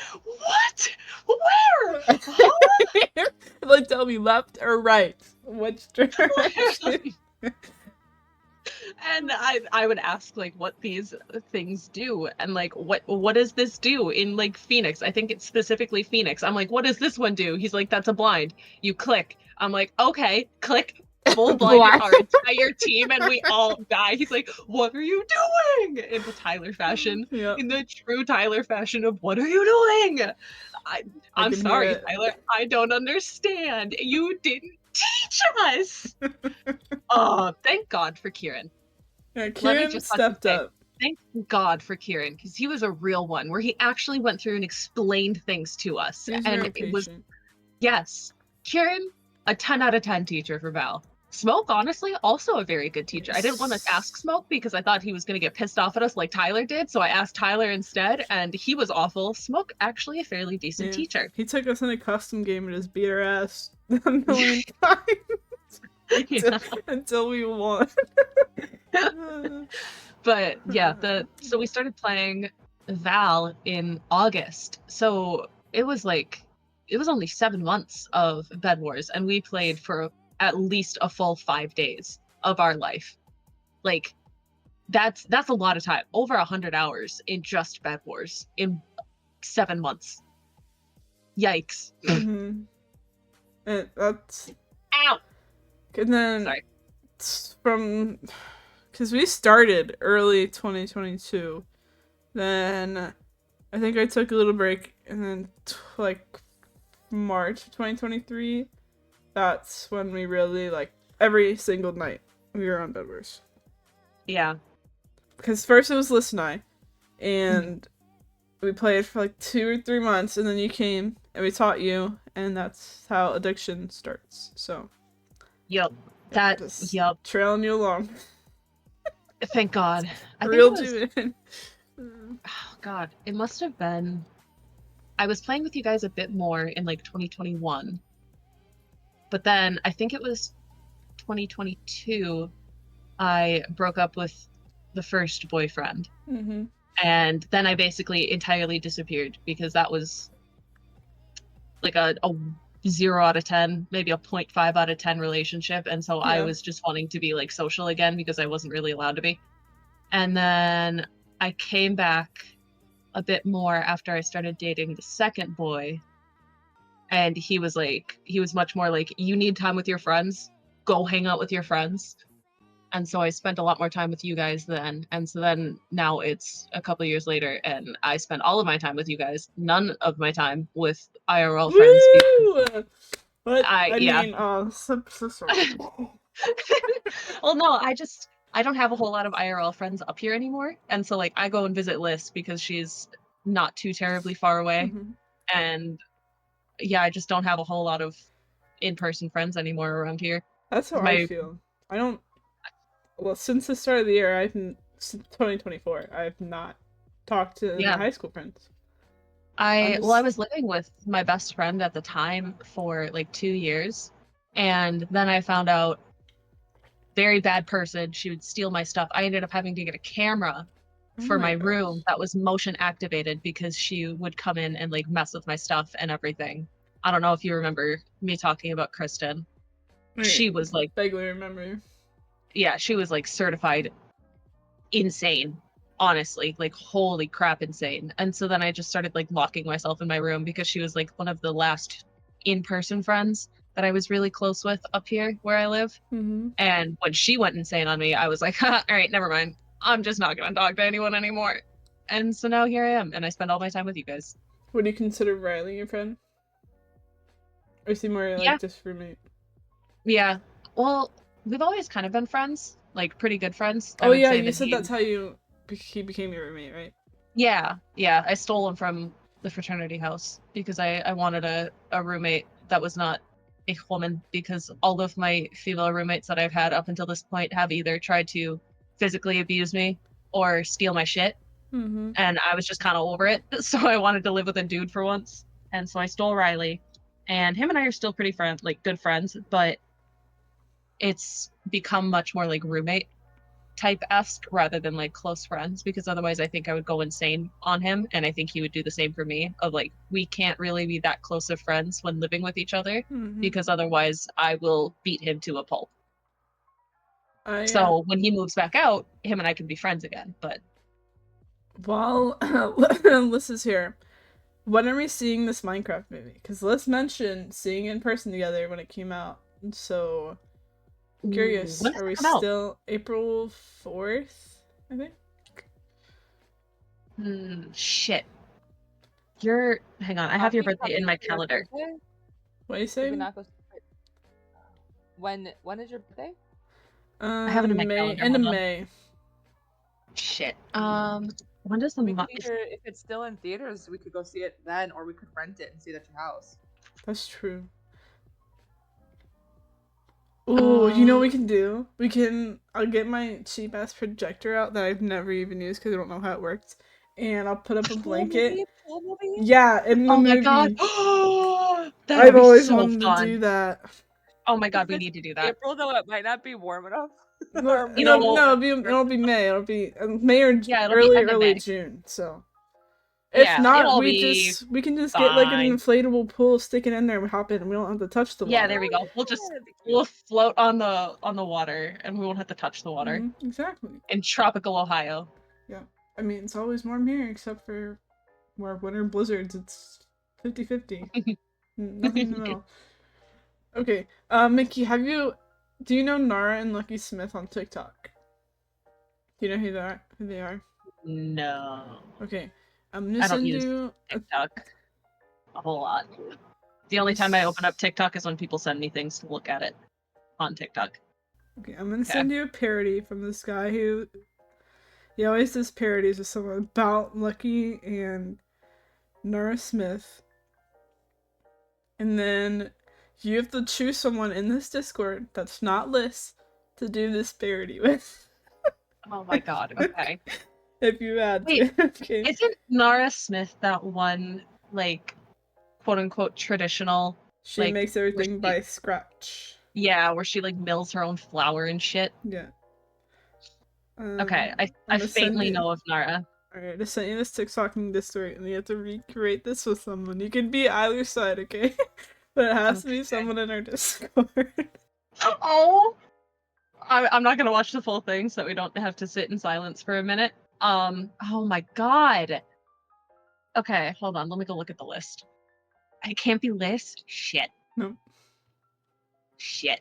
Where? Huh? Like, tell me left or right. Which direction? And I would ask like what these things do and like what does this do in like Phoenix? I think it's specifically Phoenix. I'm like, what does this one do? He's like, that's a blind. You click. I'm like, okay, click. Full blinded our entire team and we all die. He's like, what are you doing? In the Tyler fashion. Yep. In the true Tyler fashion of what are you doing? I'm can hear sorry, it. Tyler. I don't understand. You didn't teach us. Oh, thank God for Kieran. Yeah, Let me Kieran just fucking stepped say, up. thank God for Kieran, because he was a real one, where he actually went through and explained things to us. He was And very it was, patient. yes, Kieran, a 10 out of 10 teacher for Val. Smoke, honestly, also a very good teacher. I didn't want to ask Smoke because I thought he was going to get pissed off at us like Tyler did, so I asked Tyler instead, and he was awful. Smoke, actually a fairly decent teacher. He took us in a custom game and just beat our ass a million times until we won. But yeah, so we started playing Val in August. So it was only 7 months of Bed Wars, and we played for at least a full 5 days of our life. Like that's a lot of time. Over 100 hours in just Bed Wars in 7 months. Yikes. Mm-hmm. And that's Ow. and then Sorry. From because we started early 2022, then I think I took a little break, and then like March 2023, that's when we really like every single night we were on Bed Wars. Yeah. Because first it was Liz and I, and we played for like 2 or 3 months, and then you came and we taught you, and that's how addiction starts. So. Yep. Yep. Trailing you along. Thank God. I Real think it was, oh God, it must have been. I was playing with you guys a bit more in like 2021, but then I think it was 2022. I broke up with the first boyfriend, and then I basically entirely disappeared because that was like a 0 out of 10, maybe a 0.5 out of 10 relationship, and so I was just wanting to be like social again because I wasn't really allowed to be. And then I came back a bit more after I started dating the second boy, and he was much more like, you need time with your friends, go hang out with your friends. And so I spent a lot more time with you guys then, and so then now it's a couple years later and I spend all of my time with you guys, none of my time with IRL friends. But I mean, so sorry. Well, no, I don't have a whole lot of IRL friends up here anymore, and so like I go and visit Liz because she's not too terribly far away, and yeah, I just don't have a whole lot of in-person friends anymore around here. That's how I feel. I don't. Well, since the start of the year, since 2024, I've not talked to my high school friends. I was living with my best friend at the time for like 2 years, and then I found out, very bad person, she would steal my stuff. I ended up having to get a camera for my room that was motion activated because she would come in and like mess with my stuff and everything. I don't know if you remember me talking about Kristen. She was like, vaguely remember. Yeah, she was like certified insane, honestly, like holy crap insane. And so then I just started like locking myself in my room because she was like one of the last in-person friends that I was really close with up here where I live. And when she went insane on me, I was like, all right, never mind, I'm just not gonna talk to anyone anymore. And so now here I am, and I spend all my time with you guys. Would you consider Riley your friend, or is he more like just roommate? Yeah, well, we've always kind of been friends, like pretty good friends. Oh yeah, you said that's how he became your roommate, right? Yeah, I stole him from the fraternity house because I wanted a roommate that was not a woman, because all of my female roommates that I've had up until this point have either tried to physically abuse me or steal my shit. And I was just kind of over it, so I wanted to live with a dude for once. And so I stole Riley, and him and I are still pretty good friends, but it's become much more like roommate type-esque rather than like close friends, because otherwise I think I would go insane on him, and I think he would do the same for me, of like, we can't really be that close of friends when living with each other, because otherwise I will beat him to a pulp. So when he moves back out, him and I can be friends again. But while Liz is here, when are we seeing this Minecraft movie? Because Liz mentioned seeing it in person together when it came out. So curious, when does are we it come out? still April 4th? I think. Shit. Hang on. I have your birthday in my calendar. What are you saying? When is your birthday? I have it in my calendar. End of May. Shit. When does the if it's still in theaters, we could go see it then, or we could rent it and see it at your house. That's true. Ooh, you know what we can do? I'll get my cheap ass projector out that I've never even used because I don't know how it works. And I'll put up a blanket. Pool movie? Yeah, in the movie. My god. I've always wanted to do that. Oh my god, we need to do that. April, though, it might not be warm enough. No, it'll be May. It'll be May or early June. So if not, we can just get like an inflatable pool, stick it in there, and hop in, and we don't have to touch the water. Yeah, there we go. We'll float on the water, and we won't have to touch the water. Exactly. In tropical Ohio. Yeah, I mean it's always warm here, except for where winter blizzards. It's 50-50. Nothing in the middle. Okay, Mickey, do you know Nara and Lucky Smith on TikTok? Do you know who they are? No. Okay, I'm gonna send you TikTok a whole lot. The only time I open up TikTok is when people send me things to look at it on TikTok. Okay, I'm gonna send you a parody from this guy who he always does parodies with someone about Lucky and Nara Smith. And then you have to choose someone in this Discord that's not Liz to do this parody with. Oh my god, okay. If you had to. Okay. Isn't Nara Smith that one, like, quote-unquote traditional? She makes everything by scratch. Yeah, where she, like, mills her own flour and shit. Yeah. Okay, I faintly know of Nara. Alright, I just sent you this TikTok in Discord, and you have to recreate this with someone. You can be either side, okay? But it has to be someone in our Discord. Oh! I'm not gonna watch the full thing so we don't have to sit in silence for a minute. Oh my god! Okay, hold on, let me go look at the list. It can't be list? Shit. No. Shit.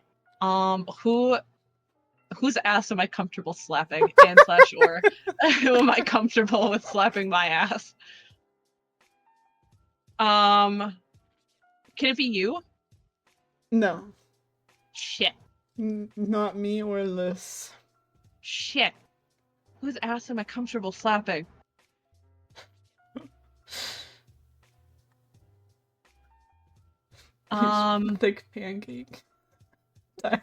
Whose ass am I comfortable slapping? or who am I comfortable with slapping my ass? Can it be you? No. Shit. Not me or Liz. Shit. Whose ass am I comfortable slapping? Thick pancake. Tyler.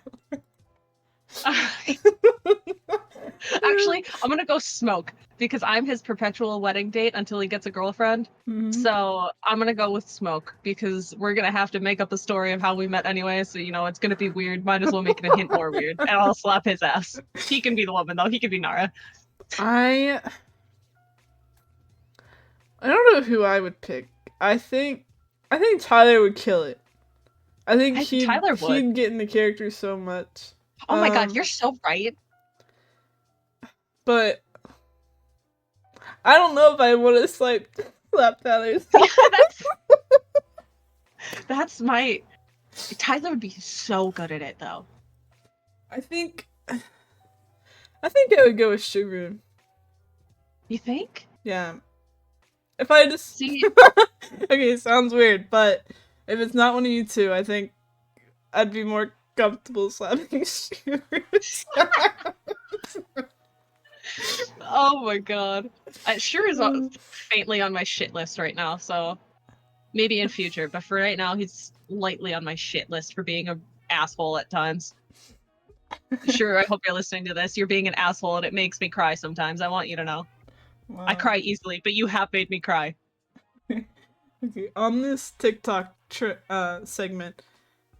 Actually, I'm gonna go Smoke because I'm his perpetual wedding date until he gets a girlfriend. So I'm gonna go with Smoke because we're gonna have to make up a story of how we met anyway. So it's gonna be weird. Might as well make it a hint more weird, and I'll slap his ass. He can be the woman though. He can be Nara. I don't know who I would pick. I think Tyler would kill it. I think he'd get in the character so much. Oh my god, you're so right. But I don't know if I want to slap Tyler's. That's my... Tyler would be so good at it, though. I think I would go with Sugar. You think? Yeah. If I just... See... Okay, sounds weird, but if it's not one of you two, I think I'd be more comfortable slapping Sugar. Oh my god. Sure is faintly on my shit list right now, so maybe in future, but for right now, he's lightly on my shit list for being an asshole at times. Sure, I hope you're listening to this. You're being an asshole and it makes me cry sometimes. I want you to know. Wow. I cry easily, but you have made me cry. Okay, on this TikTok segment,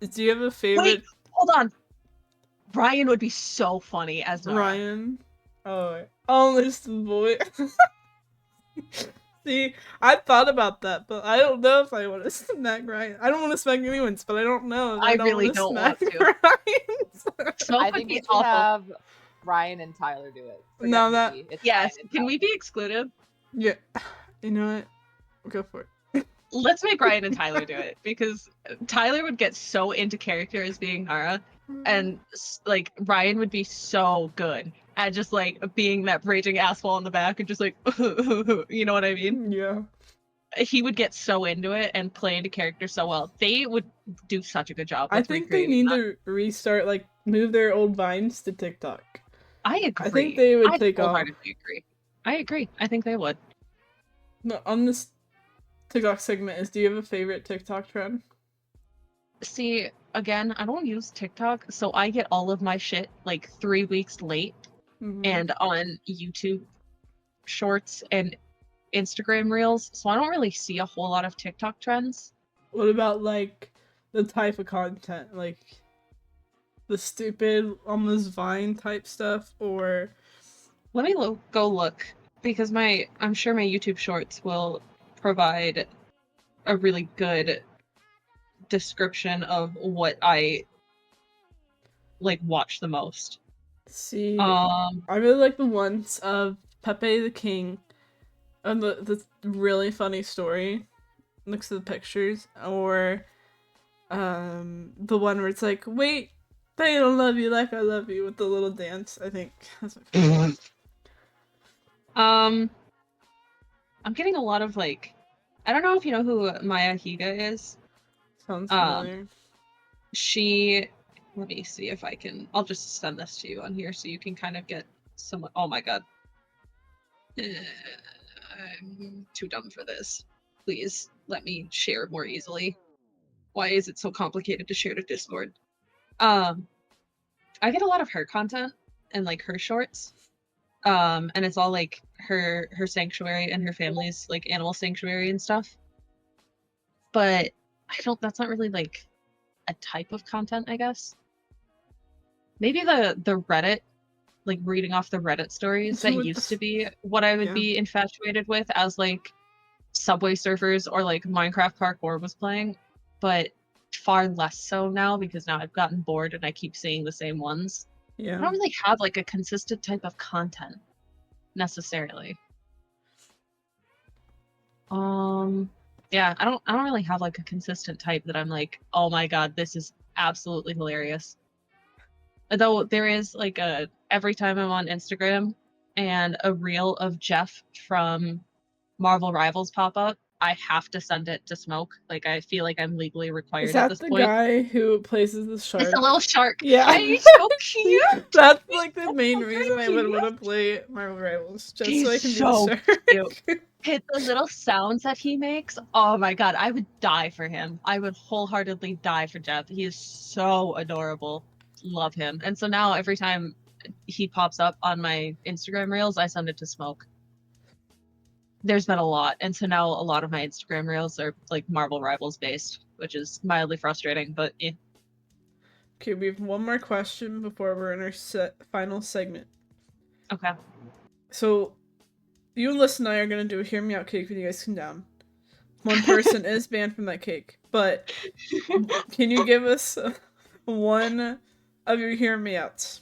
do you have a favorite? Wait, hold on. Ryan would be so funny as Nara. Ryan? Oh, there's the boy. See, I thought about that, but I don't know if I want to smack Ryan. I don't want to smack anyone's, but I don't know. I really don't want to. Smoke I would think we be should awful. have Ryan and Tyler do it. No, Forget that- me. It's Yes. Ryan and Can we be excluded? Yeah. You know what? Go for it. Let's make Ryan and Tyler do it because Tyler would get so into character as being Nara, and like Ryan would be so good at just like being that raging asshole in the back and just like, you know what I mean? Yeah. He would get so into it and play into character so well. They would do such a good job with I think they recreating need that. to restart, like, move their old vines to TikTok. I agree. I think they would take off. wholeheartedly agree. I agree. I think they would. No, on this TikTok segment is, do you have a favorite TikTok trend? See, again, I don't use TikTok, so I get all of my shit like 3 weeks late Mhm. and on YouTube shorts and Instagram reels, so I don't really see a whole lot of TikTok trends. What about, like, the type of content? Like, the stupid, almost Vine type stuff? Or... Let me go look, because I'm sure my YouTube shorts will provide a really good description of what I like watch the most. See, I really like the ones of Pepe the King, and the really funny story next to the pictures, or the one where it's like, wait, they don't love you like I love you, with the little dance. I think that's my favorite. I'm getting a lot of like, I don't know if you know who Maya Higa is. Sounds familiar. Let me see if I can, I'll just send this to you on here so you can kind of get some, oh my god. I'm too dumb for this. Please let me share more easily. Why is it so complicated to share to Discord? I get a lot of her content and like her shorts. And it's all like her sanctuary and her family's like animal sanctuary and stuff. But that's not really like a type of content, I guess. Maybe the Reddit, like reading off the Reddit stories that used to be what I would be infatuated with as like Subway Surfers or like Minecraft Parkour was playing, but far less so now because now I've gotten bored and I keep seeing the same ones. Yeah. I don't really have like a consistent type of content necessarily. Yeah, I don't really have like a consistent type that I'm like, oh my god, this is absolutely hilarious. Though there is like every time I'm on Instagram and a reel of Jeff from Marvel Rivals pop up, I have to send it to Smoke. Like I feel like I'm legally required Is at that this the point. guy who plays the shark? It's a little shark. Yeah. He's so cute. That's like the main so reason I would cute. want to play Marvel Rivals, just He's so I can so be the shark. cute. The little sounds that he makes, oh my god, I would die for him. I would wholeheartedly die for Jeff. He is so adorable. Love him. And so now every time he pops up on my Instagram reels, I send it to Smoke. There's been a lot, and so now a lot of my Instagram reels are like Marvel Rivals based, which is mildly frustrating, but yeah. Okay, we have one more question before we're in our final segment. Okay. So, you and Liz and I are gonna do a hear me out cake when you guys come down. One person is banned from that cake, but can you give us one of your hear me outs?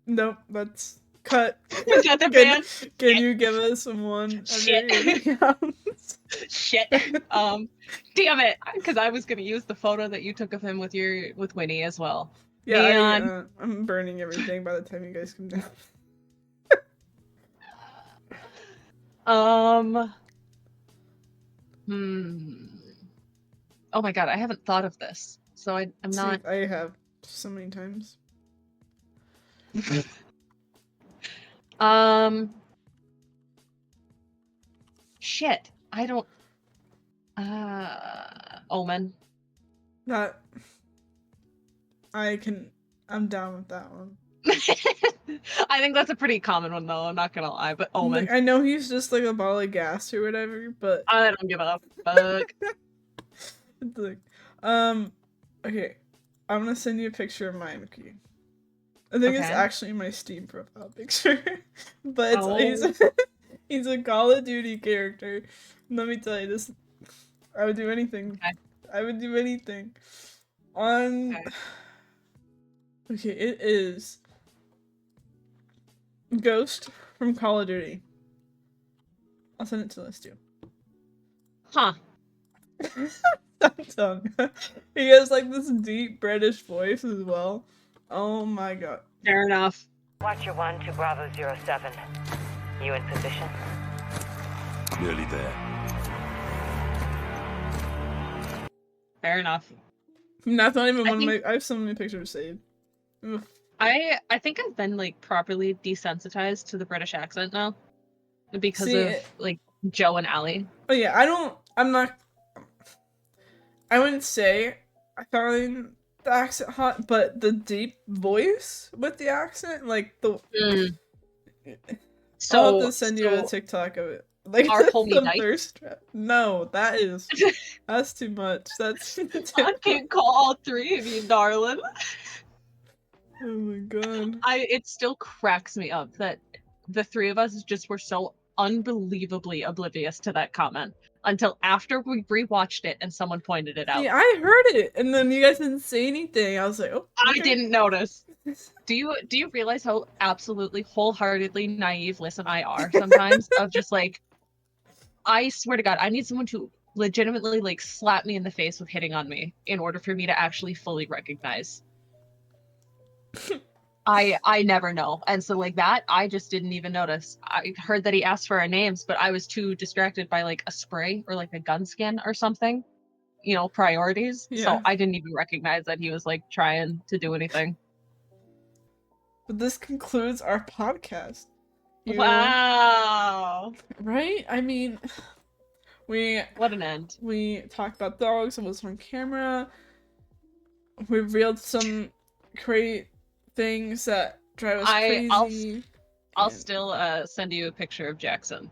Nope, that's cut. Is that the ban? Can you give us one of your hear me outs? Shit. Damn it, because I was gonna use the photo that you took of him with Winnie as well. Yeah, I'm burning everything by the time you guys come down. Oh my god, I haven't thought of this, so I'm not. I have so many times. Shit, I don't. Omen. That I'm down with that one. I think that's a pretty common one though, I'm not gonna lie, but Omen. I know he's just like a ball of gas or whatever, but I don't give a fuck. it's like, okay. I'm gonna send you a picture of mine, okay? I think it's actually my Steam profile picture. But he's a Call of Duty character. Let me tell you this. I would do anything. Okay. I would do anything. On Okay, it is Ghost from Call of Duty. I'll send it to Liz too. Huh. Tongue. He has like this deep British voice as well. Oh my god. Fair enough. Watcher 1 to Bravo 07. You in position? Nearly there. Fair enough. That's not even I one think- of my. I have so many pictures saved. Ugh. I think I've been like properly desensitized to the British accent now. Because See, of like Joe and Allie. Oh yeah, I'm not. I wouldn't say I find the accent hot, but the deep voice with the accent, like the. So I'll have to send you a TikTok of it. Like our the homie Dyke? thirst trap. No, that's too much. That's I can't call all three of you, darling. Oh my god. It still cracks me up that the three of us just were so unbelievably oblivious to that comment until after we rewatched it and someone pointed it out. Yeah, I heard it, and then you guys didn't say anything. I was like, oh. I okay. didn't notice. Do you realize how absolutely wholeheartedly naive Liz and I are sometimes? Of just like, I swear to God, I need someone to legitimately like slap me in the face with hitting on me in order for me to actually fully recognize. I never know. And so like that, I just didn't even notice. I heard that he asked for our names, but I was too distracted by like a spray or like a gun skin or something. You know, priorities. Yeah. So I didn't even recognize that he was like trying to do anything. But this concludes our podcast. Wow. Right? I mean, What an end. we talked about dogs and what's on camera. We revealed some great things that drive us crazy. I'll and- still send you a picture of Jackson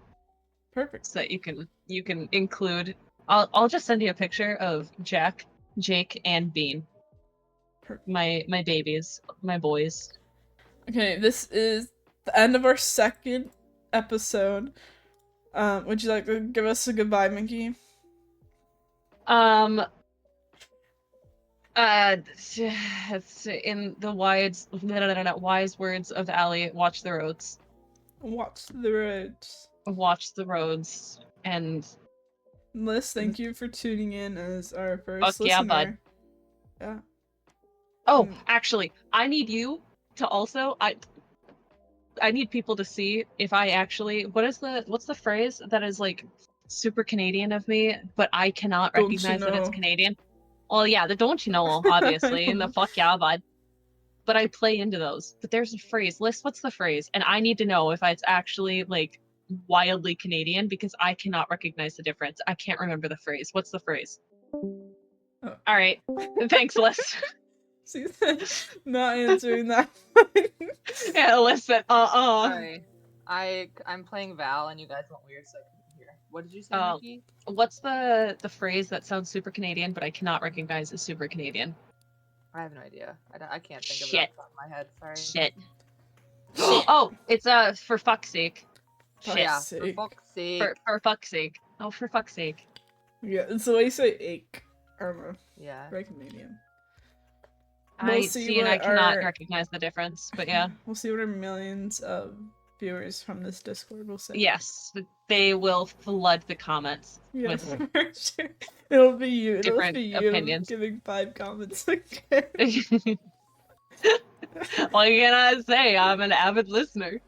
Perfect. so that you can include. I'll just send you a picture of Jack, Jake, and Bean. Perfect. My babies, my boys. Okay, this is the end of our second episode. Would you like to give us a goodbye, Mickey? It's in the wise words of Allie, watch the roads. Watch the roads. Watch the roads. And Liz, thank you for tuning in as our first fuck yeah, listener. bud. Yeah. Oh, Mm. actually, I need you to also I need people to see if I actually what's the phrase that is like super Canadian of me, but I cannot Don't you recognize that it's know? Canadian. Well, yeah, the don't you know, obviously, and the fuck yeah, bud. But I play into those. But there's a phrase. List, what's the phrase? And I need to know if it's actually like wildly Canadian because I cannot recognize the difference. I can't remember the phrase. What's the phrase? Oh. All right. Thanks, Liz. See, not answering that. Yeah, listen. Sorry. I'm playing Val and you guys went weird, so I couldn't hear. What did you say, Oh. Nikki? What's the phrase that sounds super Canadian, but I cannot recognize as super Canadian? I have no idea. I can't think of it Shit. off the top of my head. Sorry. Shit. Oh, it's for fuck's sake. Oh, Shit. yeah. Sake. For fuck's sake. For fuck's sake. Oh, for fuck's sake. Yeah, it's the way you say ache. I don't know. Yeah. Very Canadian. I We'll see see, and I what cannot our- recognize the difference. But yeah, We'll see what our millions of viewers from this Discord will say. yes, they will flood the comments Yeah, with for sure. It'll be you. It'll different be you opinions. giving 5 comments again. What can I say? I'm an avid listener.